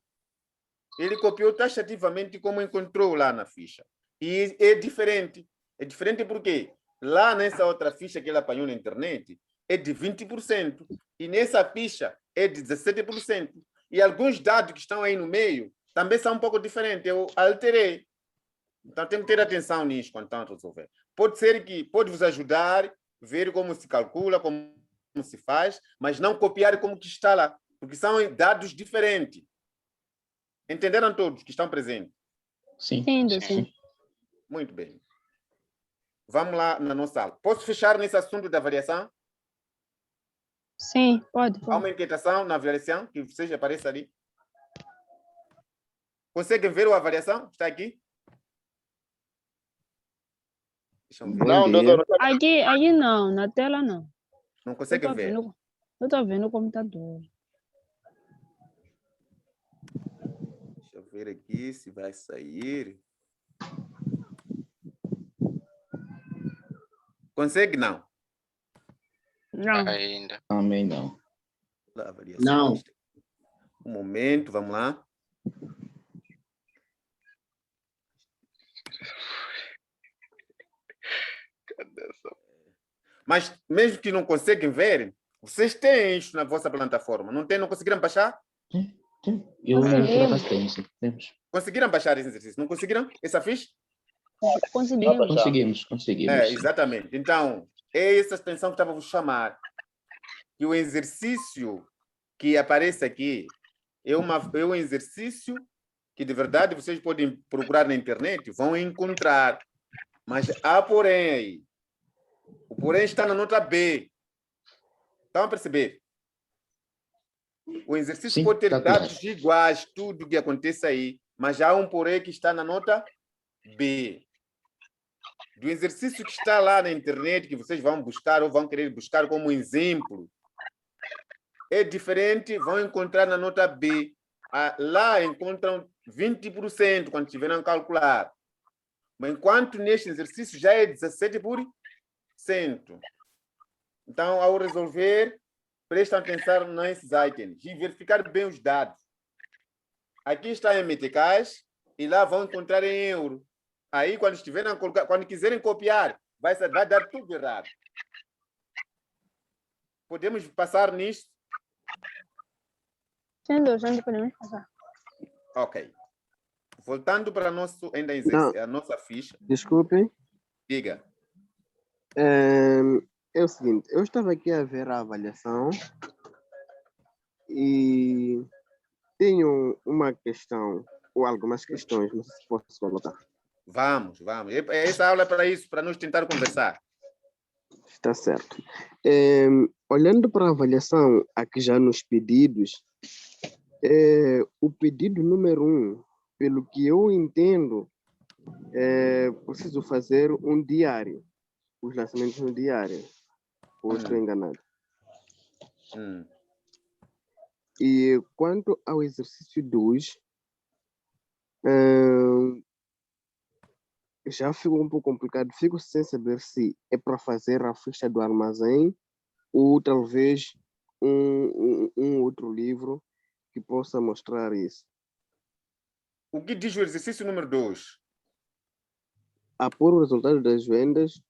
Ele copiou taxativamente como encontrou lá na ficha. E é diferente. É diferente porque lá nessa outra ficha que ele apanhou na internet é de 20%. E nessa ficha é de 17%. E alguns dados que estão aí no meio também são um pouco diferentes. Eu alterei. Então tem que ter atenção nisso quando estão a resolver. Pode ser que pode vos ajudar, ver como se calcula, como se faz, mas não copiar como que está lá, porque são dados diferentes. Entenderam todos que estão presentes? Sim. Sim. Muito bem. Vamos lá na nossa aula. Posso fechar nesse assunto da avaliação? Sim, pode. Há uma inquietação na avaliação que vocês apareçam ali? Conseguem ver a avaliação? Está aqui? Deixa eu ver. Não, doutor, Aqui não, na tela não. Não conseguem ver. Eu estou vendo o computador. Deixa eu ver aqui se vai sair. Consegue, não? Não. Ainda. Também não. A avaliação. Não. Um momento, vamos lá. Mas mesmo que não conseguem ver, vocês têm isso na vossa plataforma. Não tem? Não conseguiram baixar? Eu por Conseguimos. acaso tenho, sim. Temos. Conseguiram baixar esse exercício? Não conseguiram? Essa ficha? Conseguimos. Conseguimos. É, sim. exatamente. Então, é essa extensão que estava a vos chamar. Que o exercício que aparece aqui é um exercício que, de verdade, vocês podem procurar na internet, vão encontrar. Mas há porém aí. O porém está na nota B. Estão a perceber? O exercício Sim, pode ter tá claro. dados iguais, tudo que acontece aí, mas há um porém que está na nota B. Do exercício que está lá na internet, que vocês vão buscar ou vão querer buscar como exemplo, é diferente, vão encontrar na nota B. Lá encontram 20% quando tiverem a calcular. Mas enquanto neste exercício já é 17%. Então, ao resolver, prestem atenção nesses itens e verificar bem os dados. Aqui está em meticais e lá vão encontrar em euro. Aí, quando estiverem a colocar, quando quiserem copiar, vai dar tudo errado. Podemos passar nisso? Sim, docente, podemos passar. Ok. Voltando para a nossa ficha. Desculpem. Diga. É o seguinte, eu estava aqui a ver a avaliação e tenho uma questão, ou algumas questões, não sei se posso colocar. Vamos. Essa aula é para isso, para nós tentar conversar. Está certo. Olhando para a avaliação aqui já nos pedidos, o pedido número 1, pelo que eu entendo, preciso fazer um diário, os lançamentos no diário, ou estou enganado. E quanto ao exercício 2, já ficou um pouco complicado, fico sem saber se é para fazer a ficha do armazém ou talvez um outro livro que possa mostrar isso. O que diz o exercício número 2? Após o resultado das vendas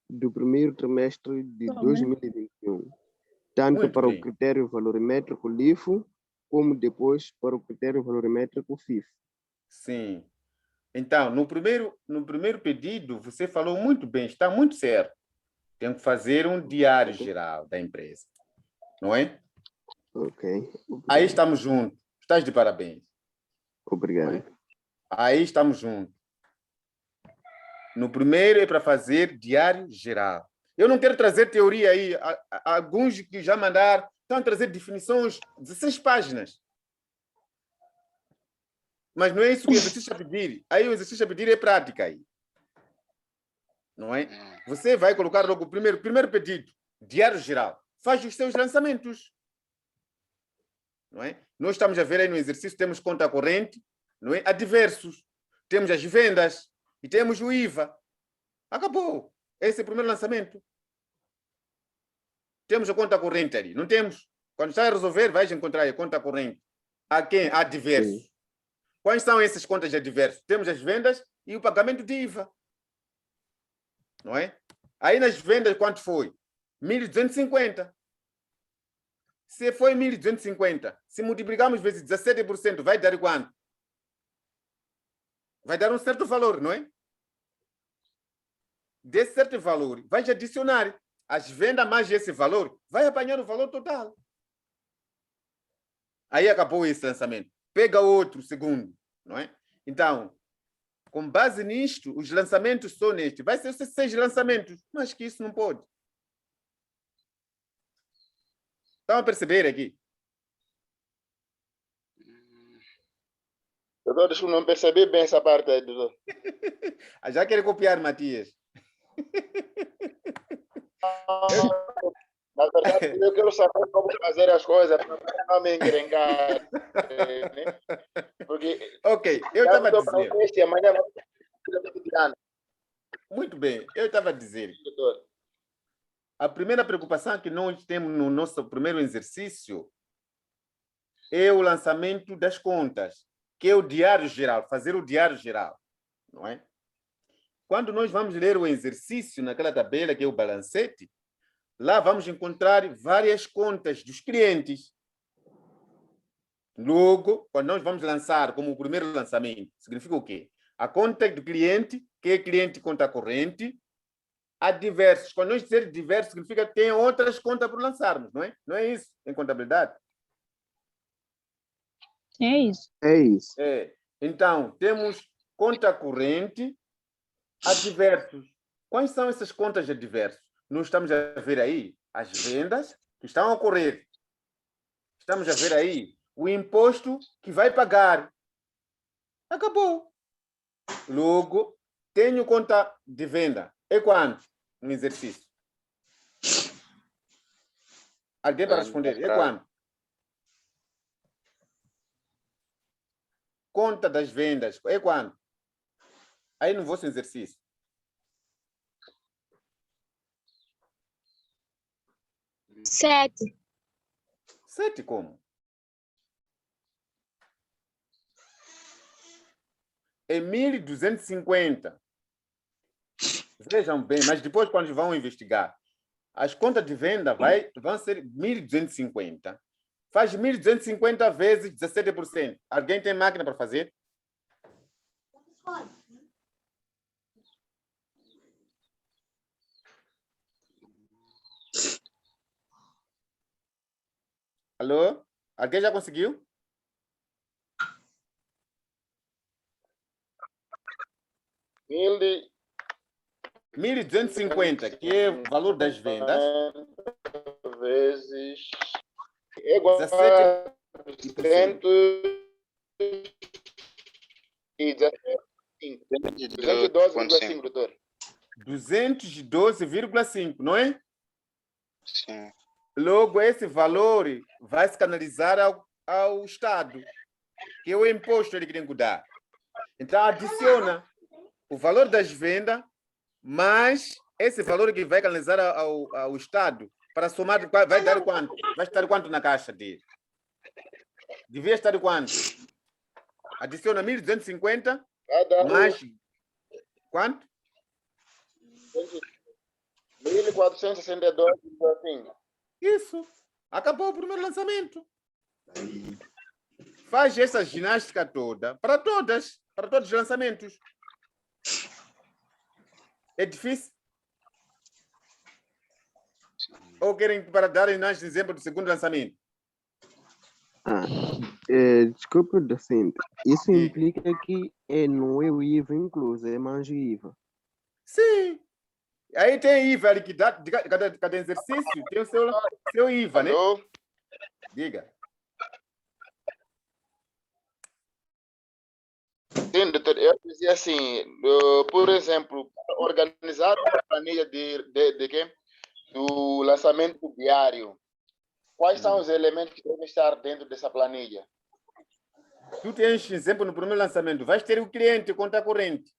do primeiro trimestre de 2021, tanto Muito para bem. o critério valorimétrico LIFO, como depois para o critério valorimétrico FIF. Sim. Então, no primeiro pedido, você falou muito bem, está muito certo. Tem que fazer um diário geral da empresa. Não é? Ok. Aí estamos juntos. Estás de parabéns. Obrigado. Aí estamos juntos. No primeiro é para fazer diário geral. Eu não quero trazer teoria aí. Alguns que já mandaram estão a trazer definições, 16 páginas. Mas não é isso que o exercício a pedir. Aí o exercício a pedir é prática aí. Não é? Você vai colocar logo o primeiro pedido, diário geral. Faz os seus lançamentos. Não é? Nós estamos a ver aí no exercício, temos conta corrente, não é? Há diversos. Temos as vendas e temos o IVA. Acabou. Esse é o primeiro lançamento. temos a conta corrente ali, não temos? Quando está a resolver, vais encontrar a conta corrente. A quem? Adverso. Sim. Quais são essas contas de adverso? Temos as vendas e o pagamento de IVA. Não é? Aí nas vendas, quanto foi? 1.250. Se foi 1.250, se multiplicarmos vezes 17%, vai dar quanto? Vai dar um certo valor, não é? Desse certo valor, vai adicionar as vendas mais esse valor, vai apanhar o valor total. Aí acabou esse lançamento. Pega outro segundo, não é? Então, com base nisto, os lançamentos só neste. Vai ser 6 lançamentos, mas que isso não pode. Estão a perceber aqui? Doutor, deixa eu não perceber bem essa parte aí, doutor. Já quer copiar, Matias. Na verdade, eu quero saber como fazer as coisas para não me encrencar. Né? Porque Ok, eu estava a dizer. Este, amanhã vai... Muito bem, eu estava a dizer. Doutor. A primeira preocupação que nós temos no nosso primeiro exercício é o lançamento das contas, que é o diário geral, fazer o diário geral, não é? Quando nós vamos ler o exercício naquela tabela que é o balancete, lá vamos encontrar várias contas dos clientes. Logo, quando nós vamos lançar como o primeiro lançamento, significa o quê? A conta do cliente, que é cliente conta corrente, há diversos. Quando nós dizemos diversos, significa que tem outras contas por lançarmos, não é? Não é isso em contabilidade? É isso. É isso. É. Então, temos conta corrente a diversos. Quais são essas contas a diversos? Nós estamos a ver aí as vendas que estão a ocorrer. Estamos a ver aí o imposto que vai pagar. Acabou. Logo, tenho conta de venda. É quanto? Um exercício. Alguém para responder? É quanto? Conta das vendas. É quanto? Aí no vosso exercício. Sete. 7 como? É 1.250. Vejam bem, mas depois quando vão investigar, as contas de venda vão ser 1.250. Faz 1.250 vezes 17%. Alguém tem máquina para fazer? Alô? Alguém já conseguiu? Mil 1.250, que é o valor das vendas. Vezes... É igual a 17%. 212,5, doutor. 212,5, não é? Sim. Logo, esse valor vai se canalizar ao Estado, que é o imposto ele tem que dar. Então, adiciona o valor das vendas, mais esse valor que vai canalizar ao Estado, para somar, vai dar quanto? Vai estar quanto na caixa dele? Devia estar quanto? Adiciona 1.250, mais quanto? 1.462,5. Isso. Acabou o primeiro lançamento. Faz essa ginástica toda para todos os lançamentos. É difícil? Ou querem para darem mais exemplo do segundo lançamento? Desculpe, docente. Isso implica que não é o IVA incluso, é mais o IVA. Sim. Aí tem IVA ali que dá, cada exercício tem o seu IVA, né? Diga. Sim, doutor. Eu dizia assim, por exemplo, organizar uma planilha de quê? Do lançamento diário. Quais são os elementos que devem estar dentro dessa planilha? Tu tens exemplo no primeiro lançamento. Vais ter o cliente, conta corrente.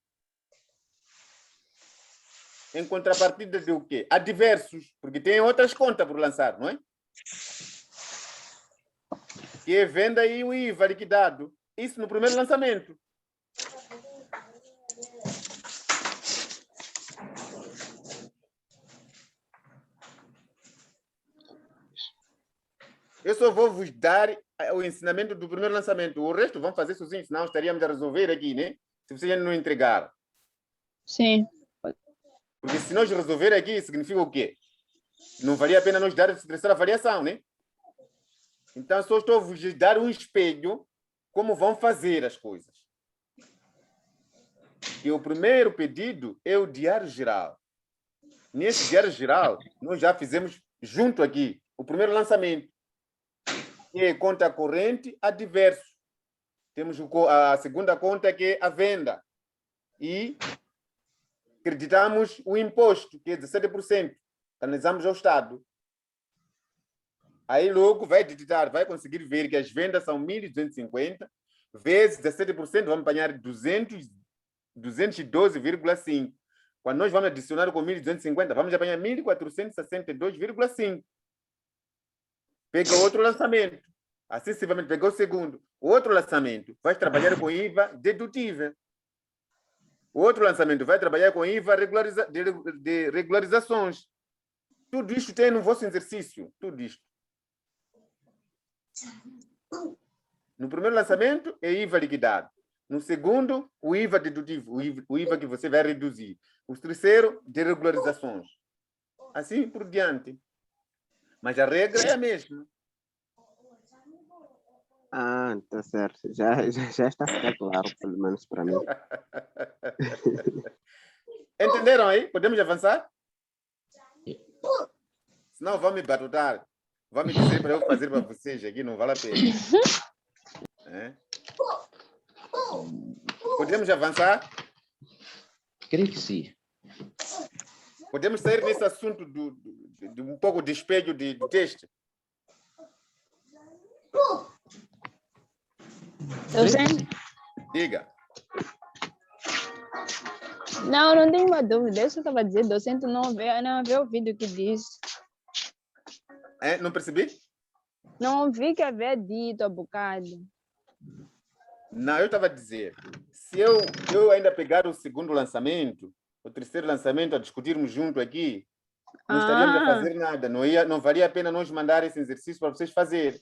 em contrapartida de o quê? Adversos, porque tem outras contas por lançar, não é? Que é venda e o IVA liquidado. Isso no primeiro lançamento. Eu só vou vos dar o ensinamento do primeiro lançamento. O resto vão fazer sozinhos, senão estaríamos a resolver aqui, né? Se vocês ainda não entregaram. Sim. Porque se nós resolver aqui, significa o quê? Não valia a pena nós dar essa terceira avaliação, né? Então, só estou a vos dar um espelho como vão fazer as coisas. E o primeiro pedido é o diário geral. Nesse diário geral, nós já fizemos junto aqui o primeiro lançamento, que é conta corrente a diversos. Temos a segunda conta, que é a venda. E acreditamos o imposto, que é 17%. Analisamos ao Estado. Aí logo vai digitar, vai conseguir ver que as vendas são 1.250, vezes 17%, vamos apanhar 212,5. Quando nós vamos adicionar com 1.250, vamos apanhar 1.462,5. Pega outro lançamento. Assim, simplesmente pegou o segundo. Outro lançamento vai trabalhar com IVA dedutível. Outro lançamento vai trabalhar com IVA de regularizações. Tudo isto tem no vosso exercício. Tudo isto. No primeiro lançamento é IVA liquidado. No segundo, o IVA dedutivo, o IVA que você vai reduzir. O terceiro, de regularizações. Assim por diante. Mas a regra é a mesma. Ah, tá certo. Já está a ficar claro, pelo menos para mim. Entenderam aí? Podemos avançar? Senão vão me batutar. Vão me dizer para eu fazer para vocês aqui, não vale a pena. É? Podemos avançar? Creio que sim. Podemos sair nesse assunto de um pouco de espelho do texto? Docente? Diga. Não tenho uma dúvida. Eu só estava a dizer, docente não havia ouvido o que disse. É? Não percebi? Não ouvi que havia dito há bocado. Não, eu estava a dizer, se eu ainda pegar o segundo lançamento, o terceiro lançamento, a discutirmos junto aqui, não estaríamos a fazer nada. Não valia a pena nós mandar esse exercício para vocês fazerem.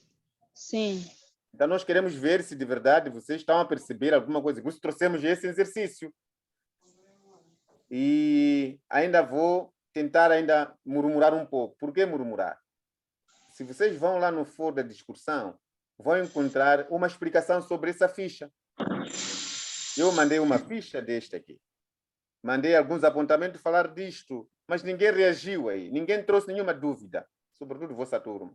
Sim. Então, nós queremos ver se de verdade vocês estão a perceber alguma coisa. Por isso, trouxemos esse exercício. E ainda vou tentar murmurar um pouco. Por que murmurar? Se vocês vão lá no foro da discussão, vão encontrar uma explicação sobre essa ficha. Eu mandei uma ficha desta aqui. Mandei alguns apontamentos falar disto, mas ninguém reagiu aí. Ninguém trouxe nenhuma dúvida, sobretudo vossa turma.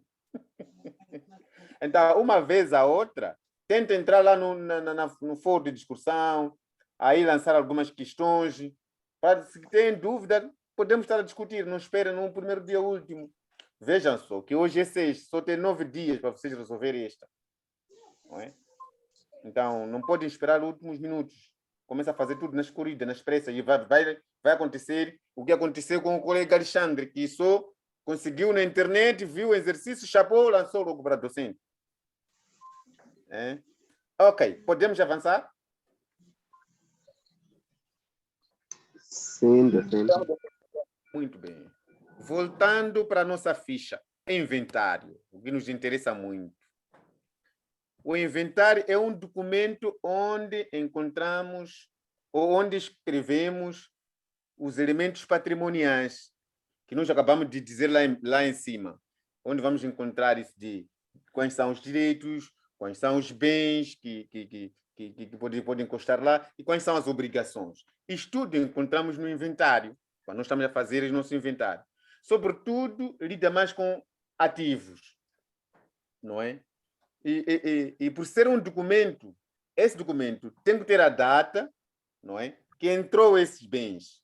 Então, uma vez a outra, tenta entrar lá no foro de discussão, aí lançar algumas questões. Para, se tem dúvida, podemos estar a discutir. Não espera no primeiro dia último. Vejam só, que hoje é 6, só tem 9 dias para vocês resolverem esta. Não é? Então, não podem esperar os últimos minutos. Começa a fazer tudo nas corridas, nas pressas, e vai acontecer o que aconteceu com o colega Alexandre, que só conseguiu na internet, viu o exercício, chapou, lançou logo para docente. É? Ok, podemos avançar? Sim, docente. Muito bem. Voltando para a nossa ficha, inventário, o que nos interessa muito. O inventário é um documento onde encontramos ou onde escrevemos os elementos patrimoniais, que nós acabamos de dizer lá em cima, onde vamos encontrar isso de quais são os direitos, quais são os bens que podem constar lá e quais são as obrigações. Isto tudo encontramos no inventário, quando nós estamos a fazer o nosso inventário. Sobretudo, lida mais com ativos, não é? E por ser um documento, esse documento tem que ter a data, não é? Que entrou esses bens.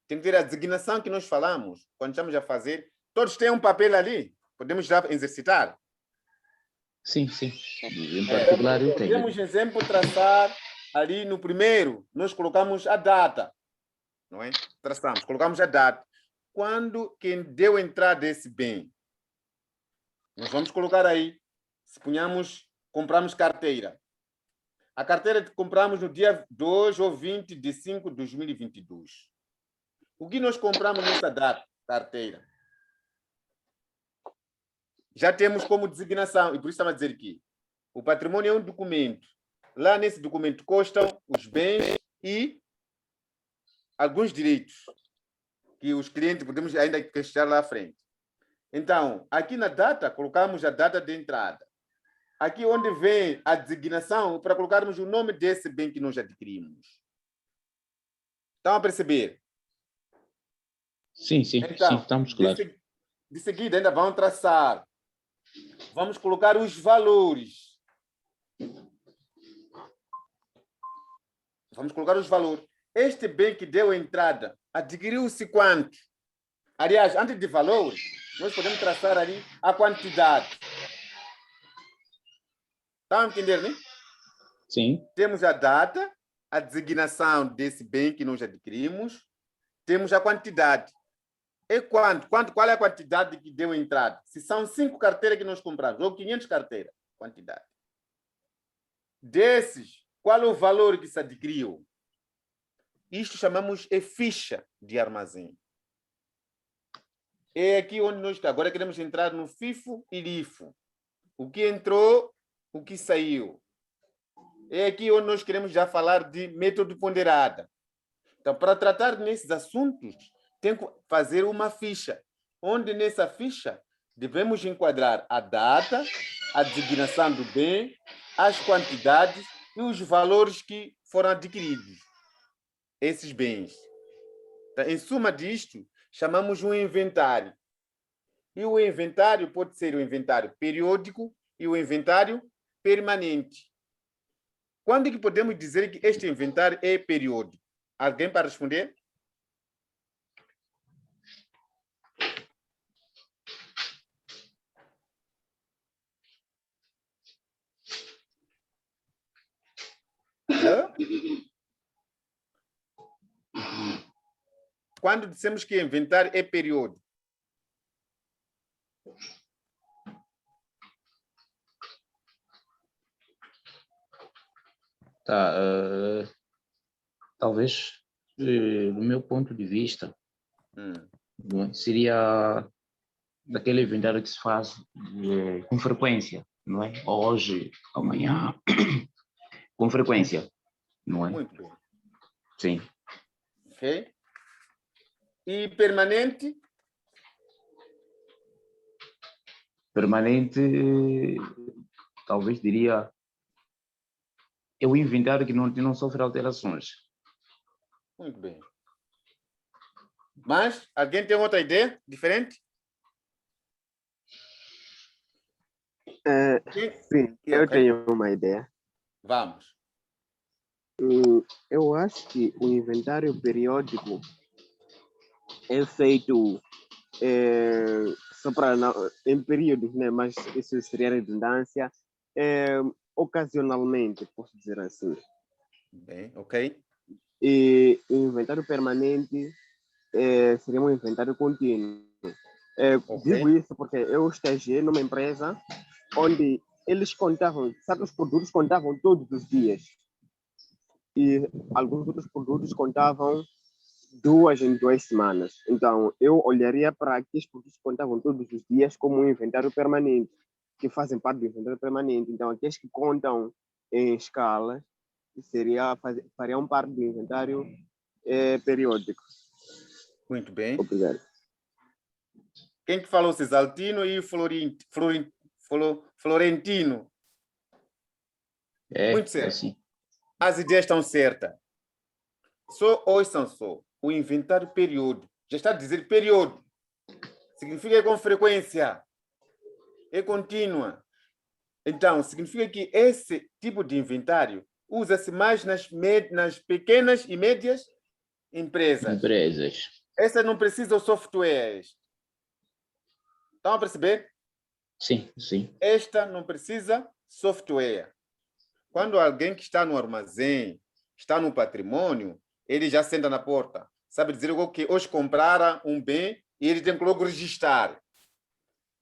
Tem que ter a designação que nós falamos, quando estamos a fazer. Todos têm um papel ali, podemos já exercitar. Sim, sim. Em particular, eu tenho. Podemos, exemplo, traçar ali no primeiro, nós colocamos a data, não é? Traçamos, colocamos a data. Quando quem deu entrada esse bem, nós vamos colocar aí, se ponhamos, compramos carteira. A carteira que compramos no dia 2 ou 20 de 5 de 2022. O que nós compramos nessa data, carteira? Já temos como designação, e por isso estamos a dizer que o patrimônio é um documento. Lá nesse documento constam os bens e alguns direitos que os clientes podemos ainda questionar lá à frente. Então, aqui na data, colocamos a data de entrada. Aqui onde vem a designação, para colocarmos o nome desse bem que nós adquirimos. Estão a perceber? Sim, Então, estamos claros. De seguida, ainda vamos traçar. Vamos colocar os valores. Vamos colocar os valores. Este bem que deu entrada, adquiriu-se quanto? Aliás, antes de valores, nós podemos traçar ali a quantidade. Estão a entender, né? Sim. Temos a data, a designação desse bem que nós adquirimos, temos a quantidade. E quanto? Qual é a quantidade que deu entrada? Se são 5 carteiras que nós compramos, ou 500 carteiras, quantidade. Desses, qual é o valor que se adquiriu? Isto chamamos de ficha de armazém. É aqui onde nós estamos. Agora queremos entrar no FIFO e LIFO. O que entrou, o que saiu. É aqui onde nós queremos já falar de método ponderada. Então, para tratar nesses assuntos, tem que fazer uma ficha, onde nessa ficha devemos enquadrar a data, a designação do bem, as quantidades e os valores que foram adquiridos, esses bens. Então, em suma disto, chamamos um inventário. E o inventário pode ser o inventário periódico e o inventário permanente. Quando é que podemos dizer que este inventário é periódico? Alguém para responder? Quando dissemos que inventário é período? Tá, talvez, do meu ponto de vista, seria daquele inventário que se faz com frequência, não é? Hoje, amanhã, com frequência, não é? Muito bem. Sim. Ok. E permanente? Permanente, talvez diria, é o inventário que não sofre alterações. Muito bem. Mas, alguém tem outra ideia diferente? Sim, eu tenho uma ideia. Vamos. Eu acho que o inventário periódico é feito só para em períodos, né? Mas isso seria redundância, ocasionalmente, posso dizer assim. Bem, ok. E o inventário permanente seria um inventário contínuo. Digo isso porque eu estagiei numa empresa onde eles contavam, certos produtos contavam todos os dias. E alguns outros produtos contavam 2 em 2 semanas. Então, eu olharia para aqueles produtos que contavam todos os dias como um inventário permanente, que fazem parte do inventário permanente. Então, aqueles que contam em escala fariam parte do inventário periódico. Muito bem. Obrigado. Quem que falou? Cisaltino e Florentino. Muito certo. Assim. As ideias estão certas. Só ouçam só. O inventário período. Já está a dizer período. Significa com frequência. É contínua. Então, significa que esse tipo de inventário usa-se mais nas pequenas e médias empresas. Essa não precisa de softwares. Estão a perceber? Sim, sim. Esta não precisa software. Quando alguém que está no armazém, está no patrimônio, ele já senta na porta. Sabe dizer que hoje compraram um bem e ele tem que logo registrar.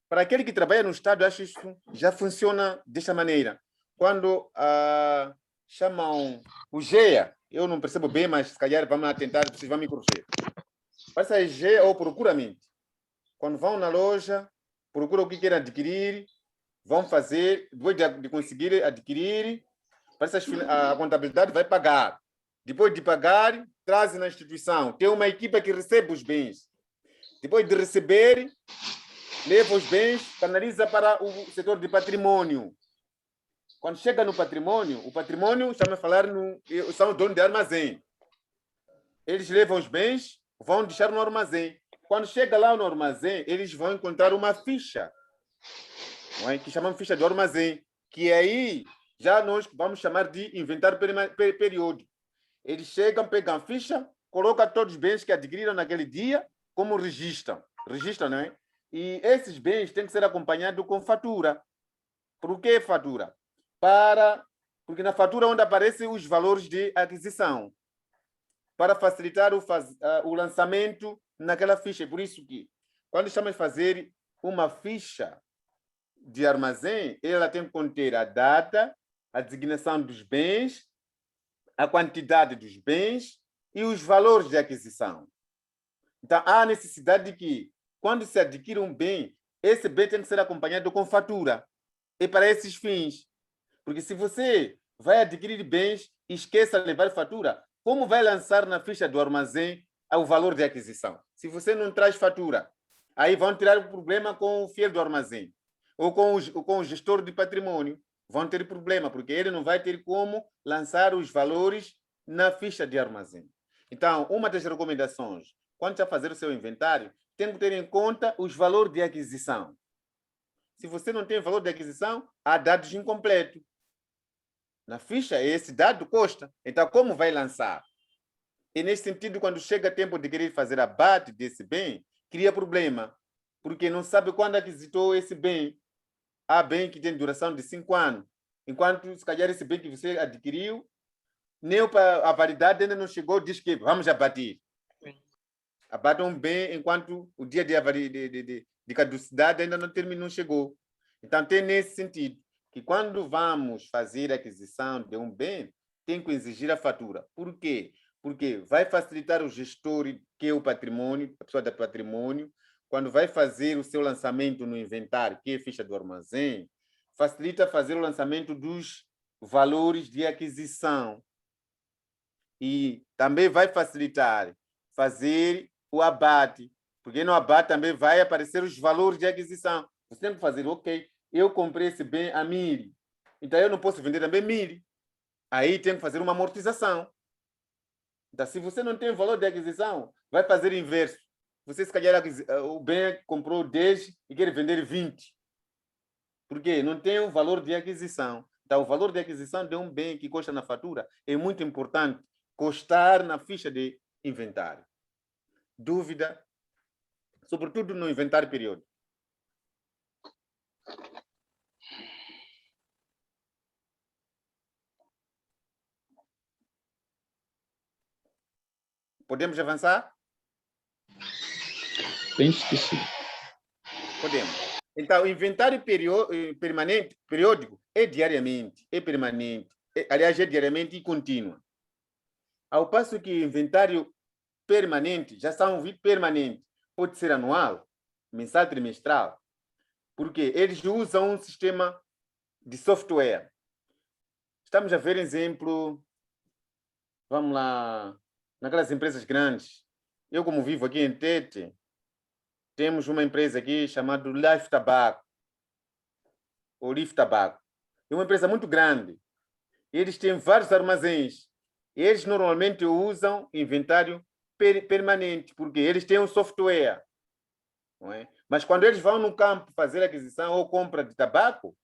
Para aquele que trabalha no Estado, acho que isso já funciona desta maneira. Quando chamam o GEA, eu não percebo bem, mas se calhar vamos lá tentar, vocês vão me corrigir. Parece a GEA ou procuramento. Quando vão na loja, procuram o que querem adquirir, vão fazer, depois de conseguir adquirir, parece a contabilidade vai pagar. Depois de pagar, trazem na instituição. Tem uma equipa que recebe os bens. Depois de receber, leva os bens, canaliza para o setor de patrimônio. Quando chega no patrimônio, o patrimônio, estamos a falar, são os donos de armazém. Eles levam os bens, vão deixar no armazém. Quando chega lá no armazém, eles vão encontrar uma ficha, não é? Que chamamos ficha de armazém, que aí já nós vamos chamar de inventário periódico. Eles chegam, pegam a ficha, colocam todos os bens que adquiriram naquele dia, como registram, não é? E esses bens têm que ser acompanhados com fatura. Por que fatura? Porque na fatura onde aparecem os valores de aquisição, para facilitar o lançamento naquela ficha. Por isso que, quando estamos a fazer uma ficha de armazém, ela tem que conter a data, a designação dos bens, a quantidade dos bens e os valores de aquisição. Então, há necessidade de que, quando se adquire um bem, esse bem tem que ser acompanhado com fatura. E para esses fins. Porque se você vai adquirir bens e esqueça de levar fatura, como vai lançar na ficha do armazém o valor de aquisição? Se você não traz fatura, aí vão tirar o problema com o fiel do armazém ou com o gestor de patrimônio. Vão ter problema, porque ele não vai ter como lançar os valores na ficha de armazém. Então, uma das recomendações, quando está a fazer o seu inventário, tem que ter em conta os valores de aquisição. Se você não tem valor de aquisição, há dados incompletos. Na ficha, esse dado custa. Então, como vai lançar? E, nesse sentido, quando chega tempo de querer fazer abate desse bem, cria problema, porque não sabe quando aquisitou esse bem. Há bem que tem duração de 5 anos, enquanto, se calhar, esse bem que você adquiriu, nem a validade ainda não chegou, diz que vamos abater. Abate um bem enquanto o dia de caducidade ainda não chegou. Então, tem nesse sentido que quando vamos fazer a aquisição de um bem, tem que exigir a fatura. Por quê? Porque vai facilitar o gestor, que é o patrimônio, a pessoa do patrimônio, quando vai fazer o seu lançamento no inventário, que é a ficha do armazém, facilita fazer o lançamento dos valores de aquisição. E também vai facilitar fazer o abate, porque no abate também vai aparecer os valores de aquisição. Você tem que fazer, ok, eu comprei esse bem a 1.000, então eu não posso vender também 1.000. Aí tem que fazer uma amortização. Então, se você não tem valor de aquisição, vai fazer o inverso. Você, se calhar, o bem comprou 10 e quer vender 20. Por quê? Não tem o valor de aquisição. Então, o valor de aquisição de um bem que consta na fatura é muito importante constar na ficha de inventário. Dúvida? Sobretudo no inventário periódico. Podemos avançar? Penso que sim. Podemos. Então, o inventário periódico é diariamente, é permanente. Aliás, é diariamente e contínuo. Ao passo que o inventário permanente, já são permanentes, pode ser anual, mensal, trimestral, porque eles usam um sistema de software. Estamos a ver exemplo, vamos lá, naquelas empresas grandes. Eu, como vivo aqui em Tete, temos uma empresa aqui chamada Life Tabaco, ou Life Tabaco. É uma empresa muito grande. Eles têm vários armazéns. Eles normalmente usam inventário permanente, porque eles têm um software. Não é? Mas quando eles vão no campo fazer aquisição ou compra de tabaco,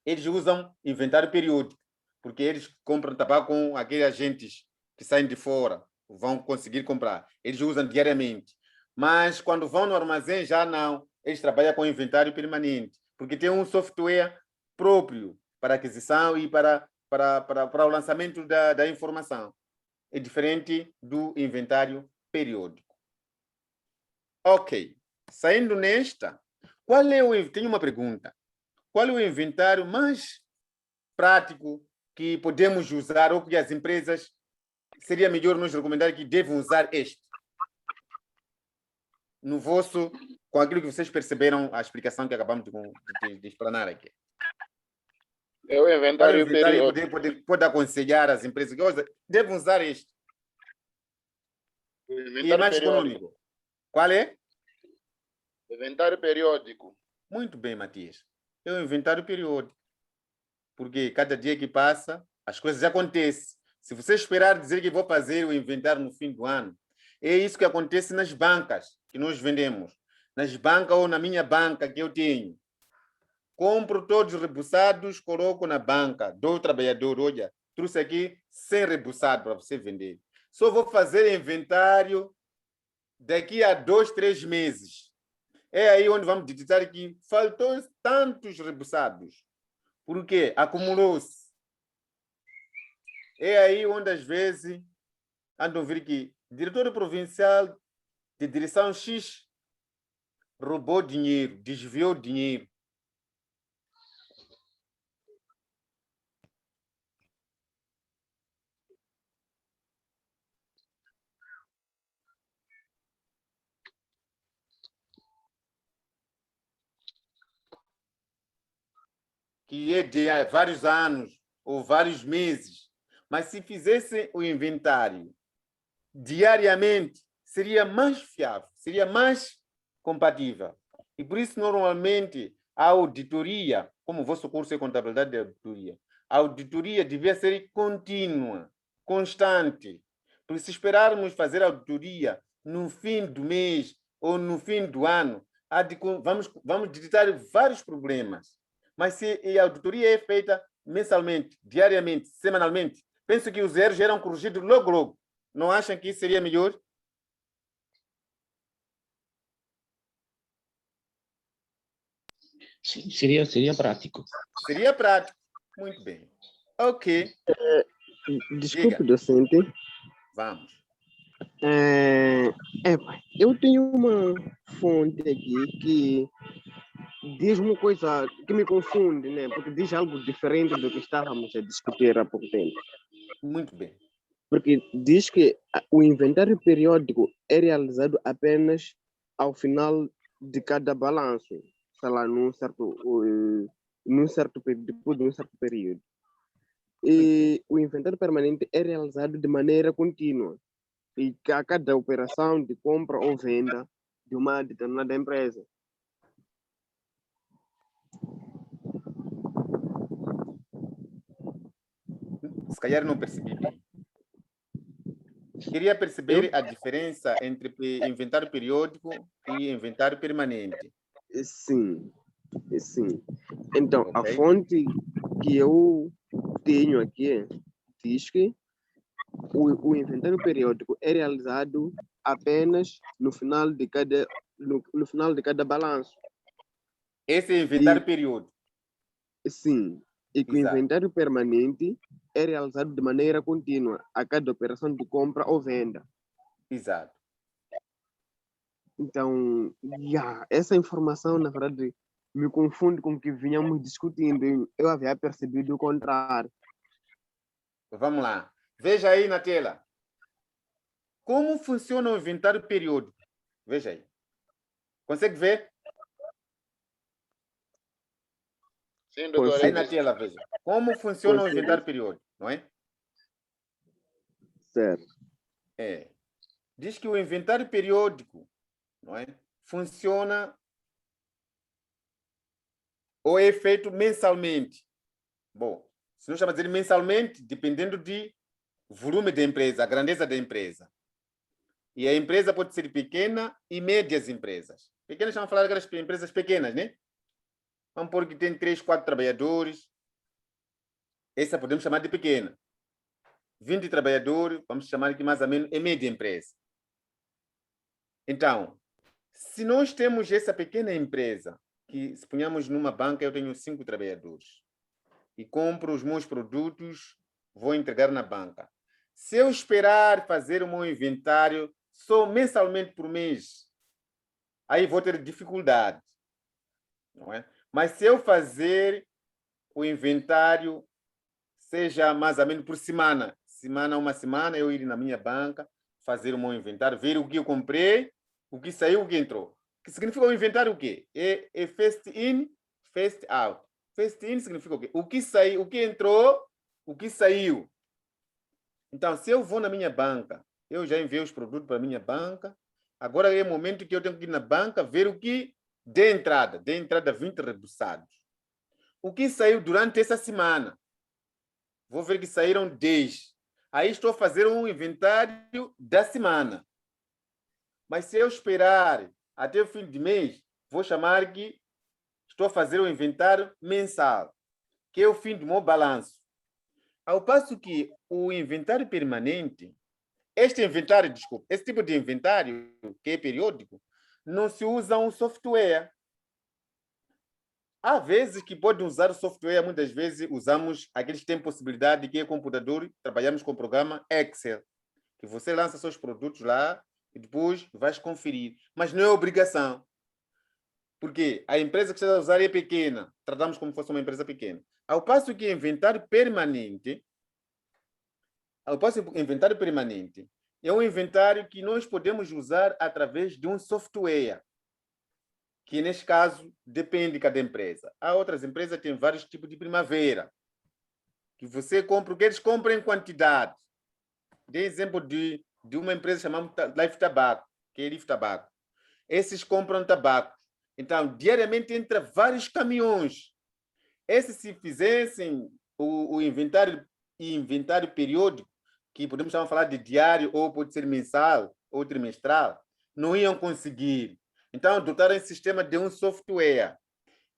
eles usam inventário periódico, porque eles compram tabaco com aqueles agentes que saem de fora, vão conseguir comprar. Eles usam diariamente. Mas quando vão no armazém, já não. Eles trabalham com inventário permanente, porque tem um software próprio para aquisição e para o lançamento da informação. É diferente do inventário periódico. Ok. Saindo nesta, tenho uma pergunta. Qual é o inventário mais prático que podemos usar ou que as empresas seria melhor nos recomendar que devem usar este? No vosso, com aquilo que vocês perceberam, a explicação que acabamos de explanar aqui. É o inventário periódico. Pode aconselhar as empresas que devem usar este. E é mais econômico. Qual é? Inventário periódico. Muito bem, Matias. É o inventário periódico. Porque cada dia que passa, as coisas acontecem. Se você esperar dizer que vou fazer o inventário no fim do ano, é isso que acontece nas bancas que nós vendemos. Nas bancas ou na minha banca que eu tenho. Compro todos rebuçados, coloco na banca. Dou ao trabalhador, olha, trouxe aqui 100 rebuçados para você vender. Só vou fazer inventário daqui a 2, 3 meses. É aí onde vamos digitar que faltou tantos rebuçados. Por quê? Acumulou-se. É aí onde, às vezes, andam a ver que o diretor provincial de direção X roubou dinheiro, desviou dinheiro. Que é de vários anos ou vários meses. Mas se fizesse o inventário diariamente, seria mais fiável, seria mais compatível. E por isso, normalmente, a auditoria, como o vosso curso é contabilidade de auditoria, a auditoria devia ser contínua, constante. Porque se esperarmos fazer a auditoria no fim do mês ou no fim do ano, vamos digitar vários problemas. Mas se a auditoria é feita mensalmente, diariamente, semanalmente, penso que os erros eram corrigidos logo, logo. Não acham que isso seria melhor? Sim, seria prático. Seria prático. Muito bem. Ok. Desculpe, Diga. docente. Vamos. Eu tenho uma fonte aqui que diz uma coisa que me confunde, né? Porque diz algo diferente do que estávamos a discutir há pouco tempo. Muito bem. Porque diz que o inventário periódico é realizado apenas ao final de cada balanço, sei lá, depois de um certo período. E o inventário permanente é realizado de maneira contínua. E a cada operação de compra ou venda de uma determinada empresa. Se calhar não percebi bem. Queria perceber a diferença entre inventário periódico e inventário permanente. Sim. Então, Okay. a fonte que eu tenho aqui diz que o inventário periódico é realizado apenas no final de cada balanço. Esse é inventário periódico. Sim. E que o Exato. inventário permanente é realizado de maneira contínua a cada operação de compra ou venda. Exato. Então, essa informação, na verdade, me confunde com o que vinhamos discutindo. Eu havia percebido o contrário. Vamos lá. Veja aí na tela. Como funciona o inventário periódico? Veja aí. Consegue ver? Sim, doutor. Aí na tela, veja. Como funciona o inventário periódico, não é? Certo. Diz que o inventário periódico, não é, funciona ou é feito mensalmente. Bom, se nós chamamos de mensalmente, dependendo de volume da empresa, a grandeza da empresa. E a empresa pode ser pequena e médias empresas. Pequenas, estamos a falar daquelas empresas pequenas, né? Vamos pôr que tem 3, 4 trabalhadores. Essa podemos chamar de pequena. 20 trabalhadores, vamos chamar que mais ou menos é média empresa. Então, se nós temos essa pequena empresa, que se ponhamos numa banca, eu tenho 5 trabalhadores, e compro os meus produtos, vou entregar na banca. Se eu esperar fazer o meu inventário só mensalmente por mês, aí vou ter dificuldade, não é? Mas se eu fazer o inventário, seja mais ou menos por semana, uma semana, eu ir na minha banca, fazer o meu inventário, ver o que eu comprei, o que saiu, o que entrou. O que significa o inventário o quê? É first in, first out. First in significa o quê? O que saiu, o que entrou, o que saiu. Então, se eu vou na minha banca, eu já enviei os produtos para a minha banca, agora é o momento que eu tenho que ir na banca ver o que de entrada 20 rebuçados. O que saiu durante essa semana? Vou ver que saíram 10. Aí estou a fazer um inventário da semana. Mas se eu esperar até o fim de mês, vou chamar que estou a fazer um inventário mensal, que é o fim do meu balanço. Ao passo que o inventário permanente, esse tipo de inventário, que é periódico, não se usa um software. Há vezes que pode usar o software, muitas vezes usamos aqueles que têm possibilidade que é computador, trabalhamos com o programa Excel, que você lança seus produtos lá e depois vais conferir. Mas não é obrigação. Porque a empresa que está a usar é pequena, tratamos como se fosse uma empresa pequena. Ao passo que inventário permanente é um inventário que nós podemos usar através de um software, que neste caso depende de cada empresa. Há outras empresas que têm vários tipos de primavera, que você compra, o que eles compram em quantidade. Dei exemplo de uma empresa chamada Life Tabaco, que é Life Tabaco. Esses compram tabaco. Então, diariamente entra vários caminhões. Esses, se fizessem o inventário periódico, que podemos falar de diário, ou pode ser mensal, ou trimestral, não iam conseguir. Então, dotaram esse sistema de um software,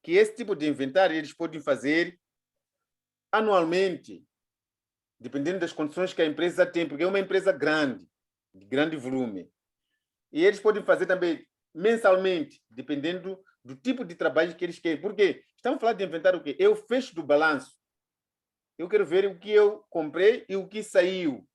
que esse tipo de inventário eles podem fazer anualmente, dependendo das condições que a empresa tem, porque é uma empresa grande, de grande volume. E eles podem fazer também mensalmente, dependendo do tipo de trabalho que eles querem. Porque estamos falando de inventário o quê? Eu fecho do balanço. Eu quero ver o que eu comprei e o que saiu.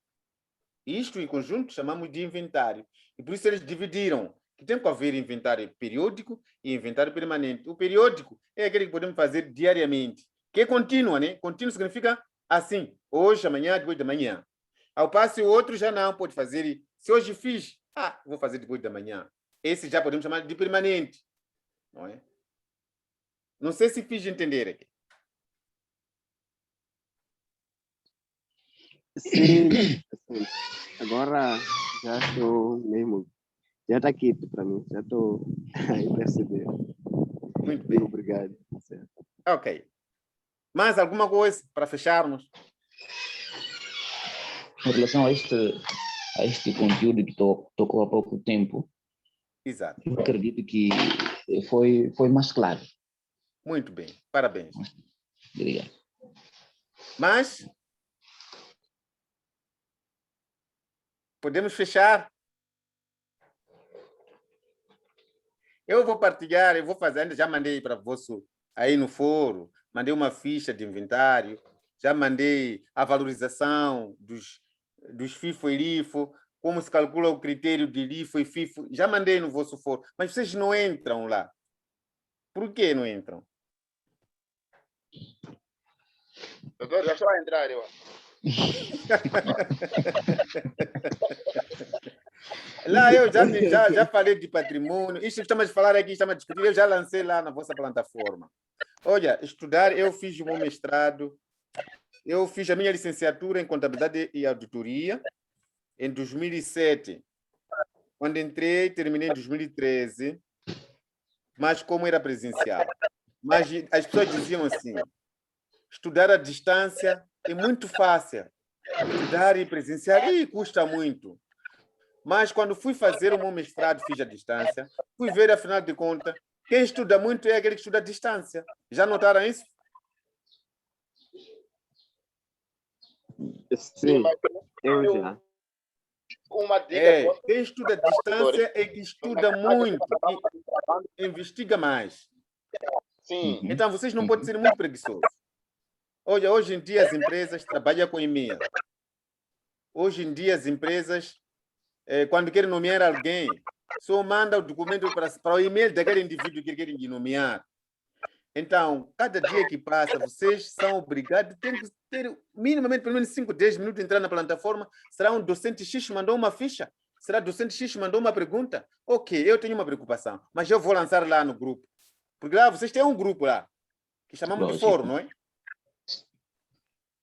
Isto, em conjunto, chamamos de inventário. E por isso eles dividiram, que tem que haver inventário periódico e inventário permanente. O periódico é aquele que podemos fazer diariamente, que é contínuo, né? Contínuo significa assim, hoje, amanhã, depois da manhã. Ao passo que o outro já não pode fazer. Se hoje fiz, vou fazer depois da manhã. Esse já podemos chamar de permanente. Não é? Não sei se fiz entender aqui. Sim, sim. Agora já estou mesmo. Já está aqui para mim. Já estou a perceber. Muito bem. Obrigado. Certo. Ok. Mais alguma coisa para fecharmos? Em relação a este conteúdo que tocou há pouco tempo, exato, eu acredito que foi mais claro. Muito bem, parabéns. Obrigado. Mas podemos fechar? Eu vou partilhar, eu vou fazer, ainda já mandei para você aí no fórum, mandei uma ficha de inventário, já mandei a valorização dos FIFO e LIFO, como se calcula o critério de LIFO e FIFO, já mandei no vosso fórum, mas vocês não entram lá. Por que não entram? Doutor, já estou a entrar, eu. Lá eu já falei de patrimônio, isto que estamos a falar aqui, estamos a discutir, eu já lancei lá na vossa plataforma. Olha, estudar, eu fiz o meu mestrado, eu fiz a minha licenciatura em contabilidade e auditoria em 2007. Quando entrei, terminei em 2013, mas como era presencial. Mas as pessoas diziam assim, estudar à distância é muito fácil, estudar e presencial custa muito. Mas quando fui fazer o meu mestrado, fiz à distância, fui ver, afinal de contas, quem estuda muito é aquele que estuda à distância. Já notaram isso? Sim, eu já. Uma dica. Quem estuda à distância é que estuda muito e investiga mais. Sim. Então, vocês não podem ser muito preguiçosos. Olha, hoje em dia as empresas trabalham com e-mail. Hoje em dia as empresas quando quer nomear alguém, só manda o documento para o e-mail daquele indivíduo que querem nomear. Então, cada dia que passa, vocês são obrigados, tem que ter minimamente pelo menos 5, 10 minutos entrar na plataforma. Será um docente X mandou uma ficha? Será docente X mandou uma pergunta? Ok, eu tenho uma preocupação, mas eu vou lançar lá no grupo. Porque lá vocês têm um grupo lá, que chamamos de fórum, não é?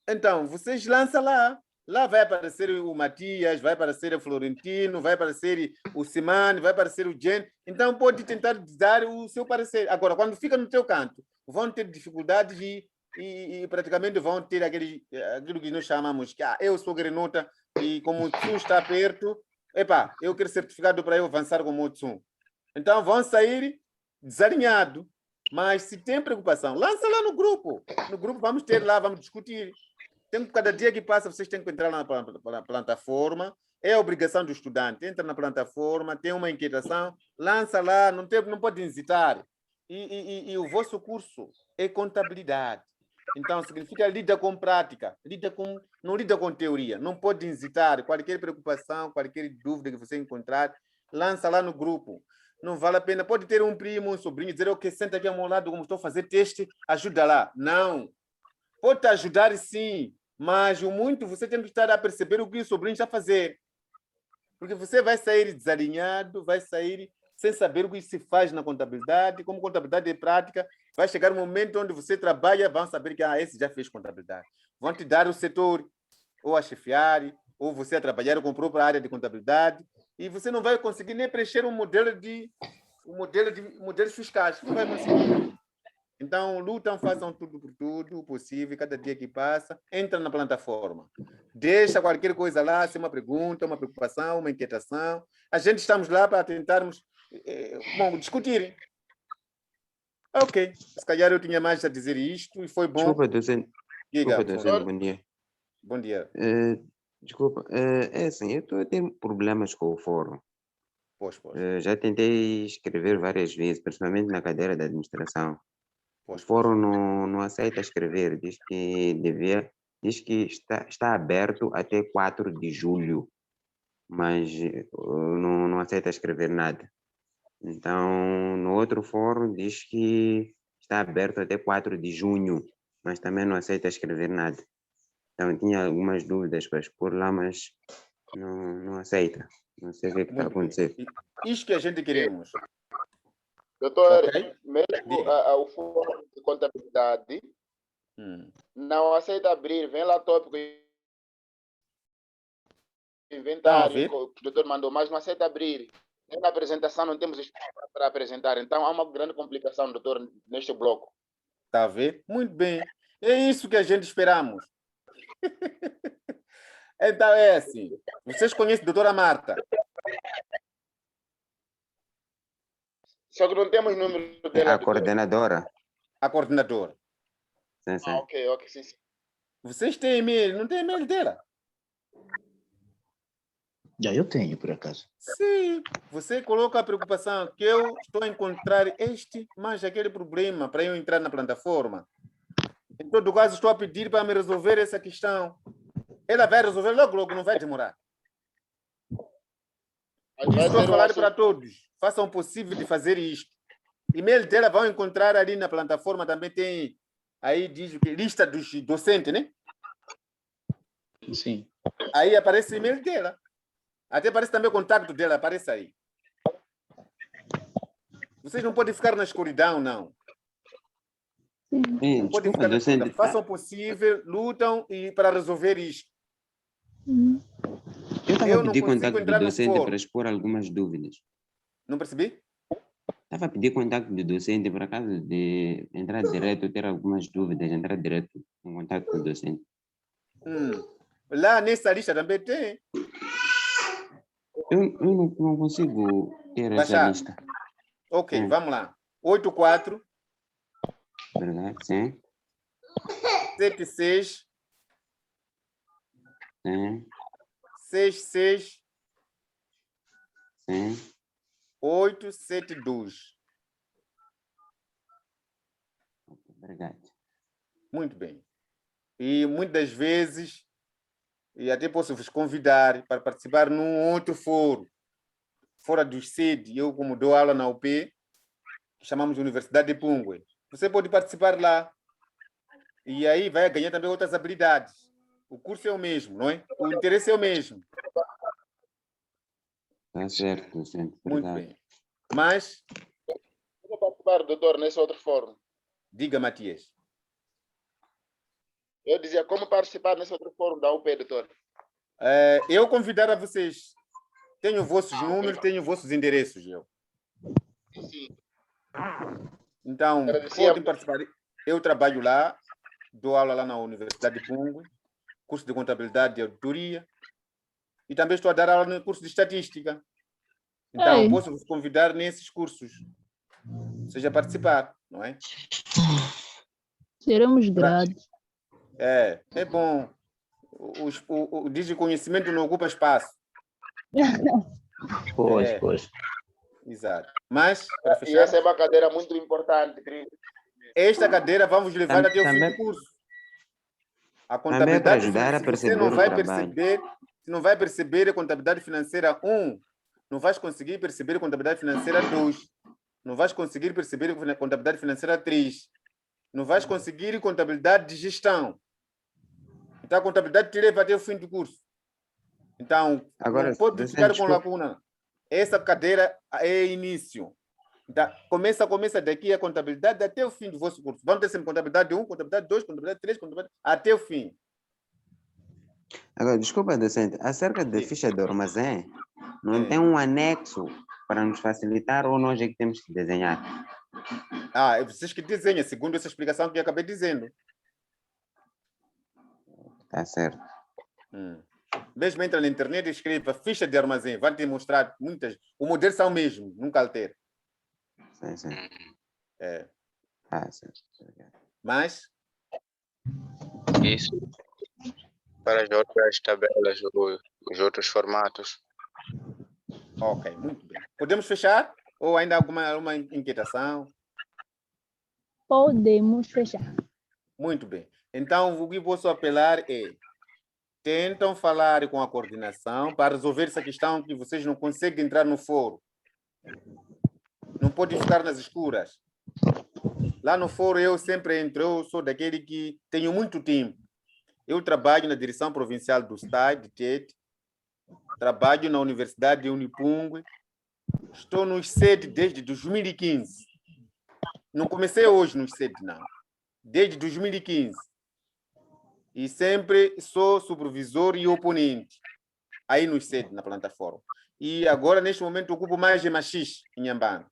Então, vocês lançam lá. Lá vai aparecer o Matias, vai aparecer o Florentino, vai aparecer o Simane, vai aparecer o Jen. Então, pode tentar dar o seu parecer. Agora, quando fica no teu canto, vão ter dificuldades e praticamente vão ter aquilo que nós chamamos que eu sou grenota e como o Tsun está perto, eu quero certificado para eu avançar como o Tsun. Então, vão sair desalinhados. Mas se tem preocupação, lança lá no grupo. No grupo vamos ter lá, vamos discutir. Cada dia que passa, vocês têm que entrar na plataforma. É a obrigação do estudante. Entra na plataforma, tem uma inquietação, lança lá, não pode hesitar. E o vosso curso é contabilidade. Então, significa lida com prática, não lida com teoria. Não pode hesitar. Qualquer preocupação, qualquer dúvida que você encontrar, lança lá no grupo. Não vale a pena. Pode ter um primo, um sobrinho, dizer, ok, senta aqui ao meu lado, como estou a fazer teste, ajuda lá. Não. Pode te ajudar, sim, mas o muito você tem que estar a perceber o que o sobrinho está a fazer. Porque você vai sair desalinhado, vai sair sem saber o que se faz na contabilidade, como contabilidade é prática. Vai chegar um momento onde você trabalha, vão saber que esse já fez contabilidade. Vão te dar o setor, ou a chefiar, ou você a trabalhar com a própria área de contabilidade, e você não vai conseguir nem preencher modelos fiscais. Não vai conseguir. Então, lutam, façam tudo por tudo possível, cada dia que passa, entra na plataforma. Deixa qualquer coisa lá, se é uma pergunta, uma preocupação, uma inquietação. A gente estamos lá para tentarmos discutir. Ok, se calhar eu tinha mais a dizer isto e foi bom. Desculpa, docente. Diga, Desculpa, docente, bom dia. Bom dia. Desculpa, é assim, eu estou a ter problemas com o fórum. Pois. Já tentei escrever várias vezes, principalmente na cadeira da administração. O Pois. fórum não aceita escrever, diz que está aberto até 4 de julho, mas não aceita escrever nada. Então, no outro fórum diz que está aberto até 4 de junho, mas também não aceita escrever nada. Então, eu tinha algumas dúvidas para expor lá, mas não aceita. Não sei o que está a acontecer. Isso que a gente queremos. Doutor, Okay? mesmo o fórum de contabilidade não aceita abrir, vem lá tópico inventário que o doutor mandou, mas não aceita abrir. Na apresentação não temos espaço para apresentar, então há uma grande complicação, doutor, neste bloco. Está a ver? Muito bem. É isso que a gente esperamos. Então é assim. Vocês conhecem a doutora Marta? Só que não temos número dela. A coordenadora. A coordenadora. Sim, sim. Ok, sim. Vocês têm e-mail? Não tem e-mail dela? Já eu tenho, por acaso. Sim. Você coloca a preocupação que eu estou a encontrar mais aquele problema para eu entrar na plataforma. Em todo caso, estou a pedir para me resolver essa questão. Ela vai resolver logo, não vai demorar. Estou a falar para todos. Façam o possível de fazer isto. E-mail dela vão encontrar ali na plataforma, também tem, aí diz o que? Lista dos docentes, né? Sim. Aí aparece o e-mail dela. Até aparece também o contato dela, aparece aí. Vocês não podem ficar na escuridão, não. Não podem ficar na escuridão. Façam o possível, lutam para resolver isto. Eu estava a pedir contato do docente para expor algumas dúvidas. Não percebi? Estava a pedir contato do docente, por acaso, de entrar direto, ter algumas dúvidas, entrar direto em contato com o docente. Lá nessa lista também tem. Eu não consigo ter essa lista. Ok, vamos lá. 84. Verdade, sim. 76. Sim. 66. Sim. 872. Verdade. Muito bem. E muitas vezes E até posso vos convidar para participar num outro fórum, fora do sede. Eu, como dou aula na UP, que chamamos de Universidade de Pungue. Você pode participar lá. E aí vai ganhar também outras habilidades. O curso é o mesmo, não é? O interesse é o mesmo. Está certo, docente. Muito Verdade. bem. Mas, Como participar, doutor, nesse outro fórum? diga, Matias. Eu dizia, como participar nesse outro fórum da UP, doutor? Eu convidar a vocês. Tenho vossos números, tenho vossos endereços. Sim. Então, Agradecia. podem participar. Eu trabalho lá, dou aula lá na Universidade de Pungue, curso de contabilidade e auditoria, e também estou a dar aula no curso de estatística. Então, Ei. posso vos convidar nesses cursos, ou seja, participar, não é? Seremos gratos. É bom. O desconhecimento não ocupa espaço. Pois, É. pois. Exato. Mas, para E fechar, essa é uma cadeira muito importante, Cris. esta cadeira vamos levar até o fim Também- do curso. A Também é para contabilidade, ajudar a se você perceber não o vai trabalho. perceber, se não vai perceber a contabilidade financeira 1, não vais conseguir perceber a contabilidade financeira 2, não vais conseguir perceber a contabilidade financeira 3, não vais conseguir contabilidade de gestão. Então, a contabilidade te leva até o fim do curso. Então, Agora, não pode docente, ficar com desculpa. lacuna. Essa cadeira é início. Então, começa daqui a contabilidade até o fim do vosso curso. Vamos ter sempre contabilidade 1, contabilidade 2, contabilidade 3, contabilidade até o fim. Agora, desculpa, docente, acerca da ficha de armazém, não É. tem um anexo para nos facilitar ou nós é que temos que desenhar? É vocês que desenham, segundo essa explicação que eu acabei dizendo. Está certo. Mesmo entra na internet e escreva ficha de armazém, vai te mostrar muitas. O modelo são o mesmo, nunca altera. Sim, sim. É. Certo. Mas, Isso para as outras tabelas, os outros formatos. ok, muito bem. Podemos fechar? Ou ainda alguma inquietação? Podemos fechar. Muito bem. Então, o que posso apelar é: tentam falar com a coordenação para resolver essa questão que vocês não conseguem entrar no fórum. Não podem ficar nas escuras. Lá no fórum eu sempre entro, eu sou daquele que tenho muito tempo. Eu trabalho na direção provincial do STAI, de Tete, trabalho na Universidade de Unipungue, estou no sede desde 2015. Não comecei hoje no sede, não. Desde 2015. E sempre sou supervisor e oponente aí no sede, na plataforma. E agora, neste momento, ocupo mais de Machis, em Nhambane.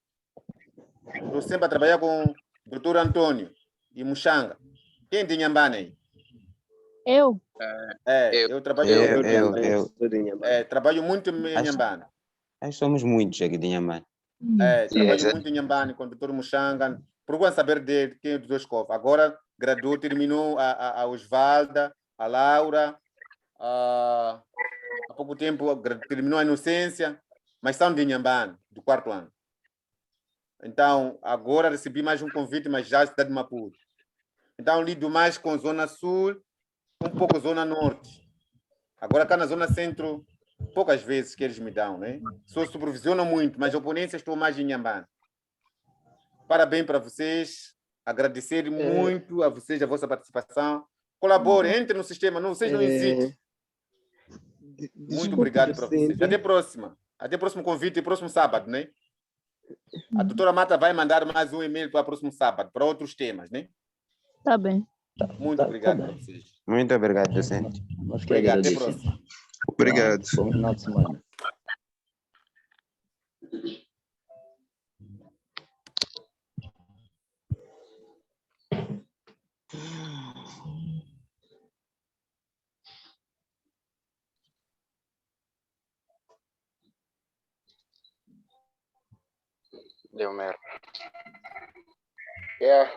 Estou sempre a trabalhar com o doutor Antônio e Muxanga. Quem é de Nhambane aí? Eu? Eu trabalho trabalho muito em Nhambane. Nós somos muitos aqui de Nhambane. Trabalho muito em Nhambane com o doutor Muxanga. Procura saber de quem é dos dois cofres. Agora graduou, terminou a Osvalda, a Laura, há pouco tempo terminou a Inocência, mas são de Nhambane, do 4º ano. Então, agora recebi mais um convite, mas já cidade de Maputo. Então, lido mais com Zona Sul, um pouco Zona Norte. Agora, cá na Zona Centro, poucas vezes que eles me dão, né? Só supervisionam muito, mas oponências estou mais em Nhambane. Parabéns para vocês. Agradecer muito a vocês, a vossa participação. Colaborem, entrem no sistema, não, vocês não hesitem. Muito obrigado para vocês. Até a próxima. Até o próximo convite, próximo sábado, né? A doutora Mata vai mandar mais um e-mail para o próximo sábado, para outros temas, né? Tá bem. Muito obrigado para vocês. Muito obrigado, docente. Obrigado, até a próxima. Obrigado. Bom final de semana. Deu merda.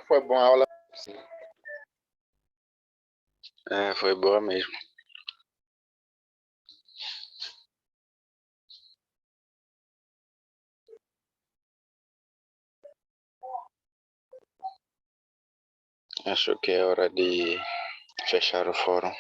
Foi boa a aula. Foi boa mesmo. Acho que é hora de fechar o fórum.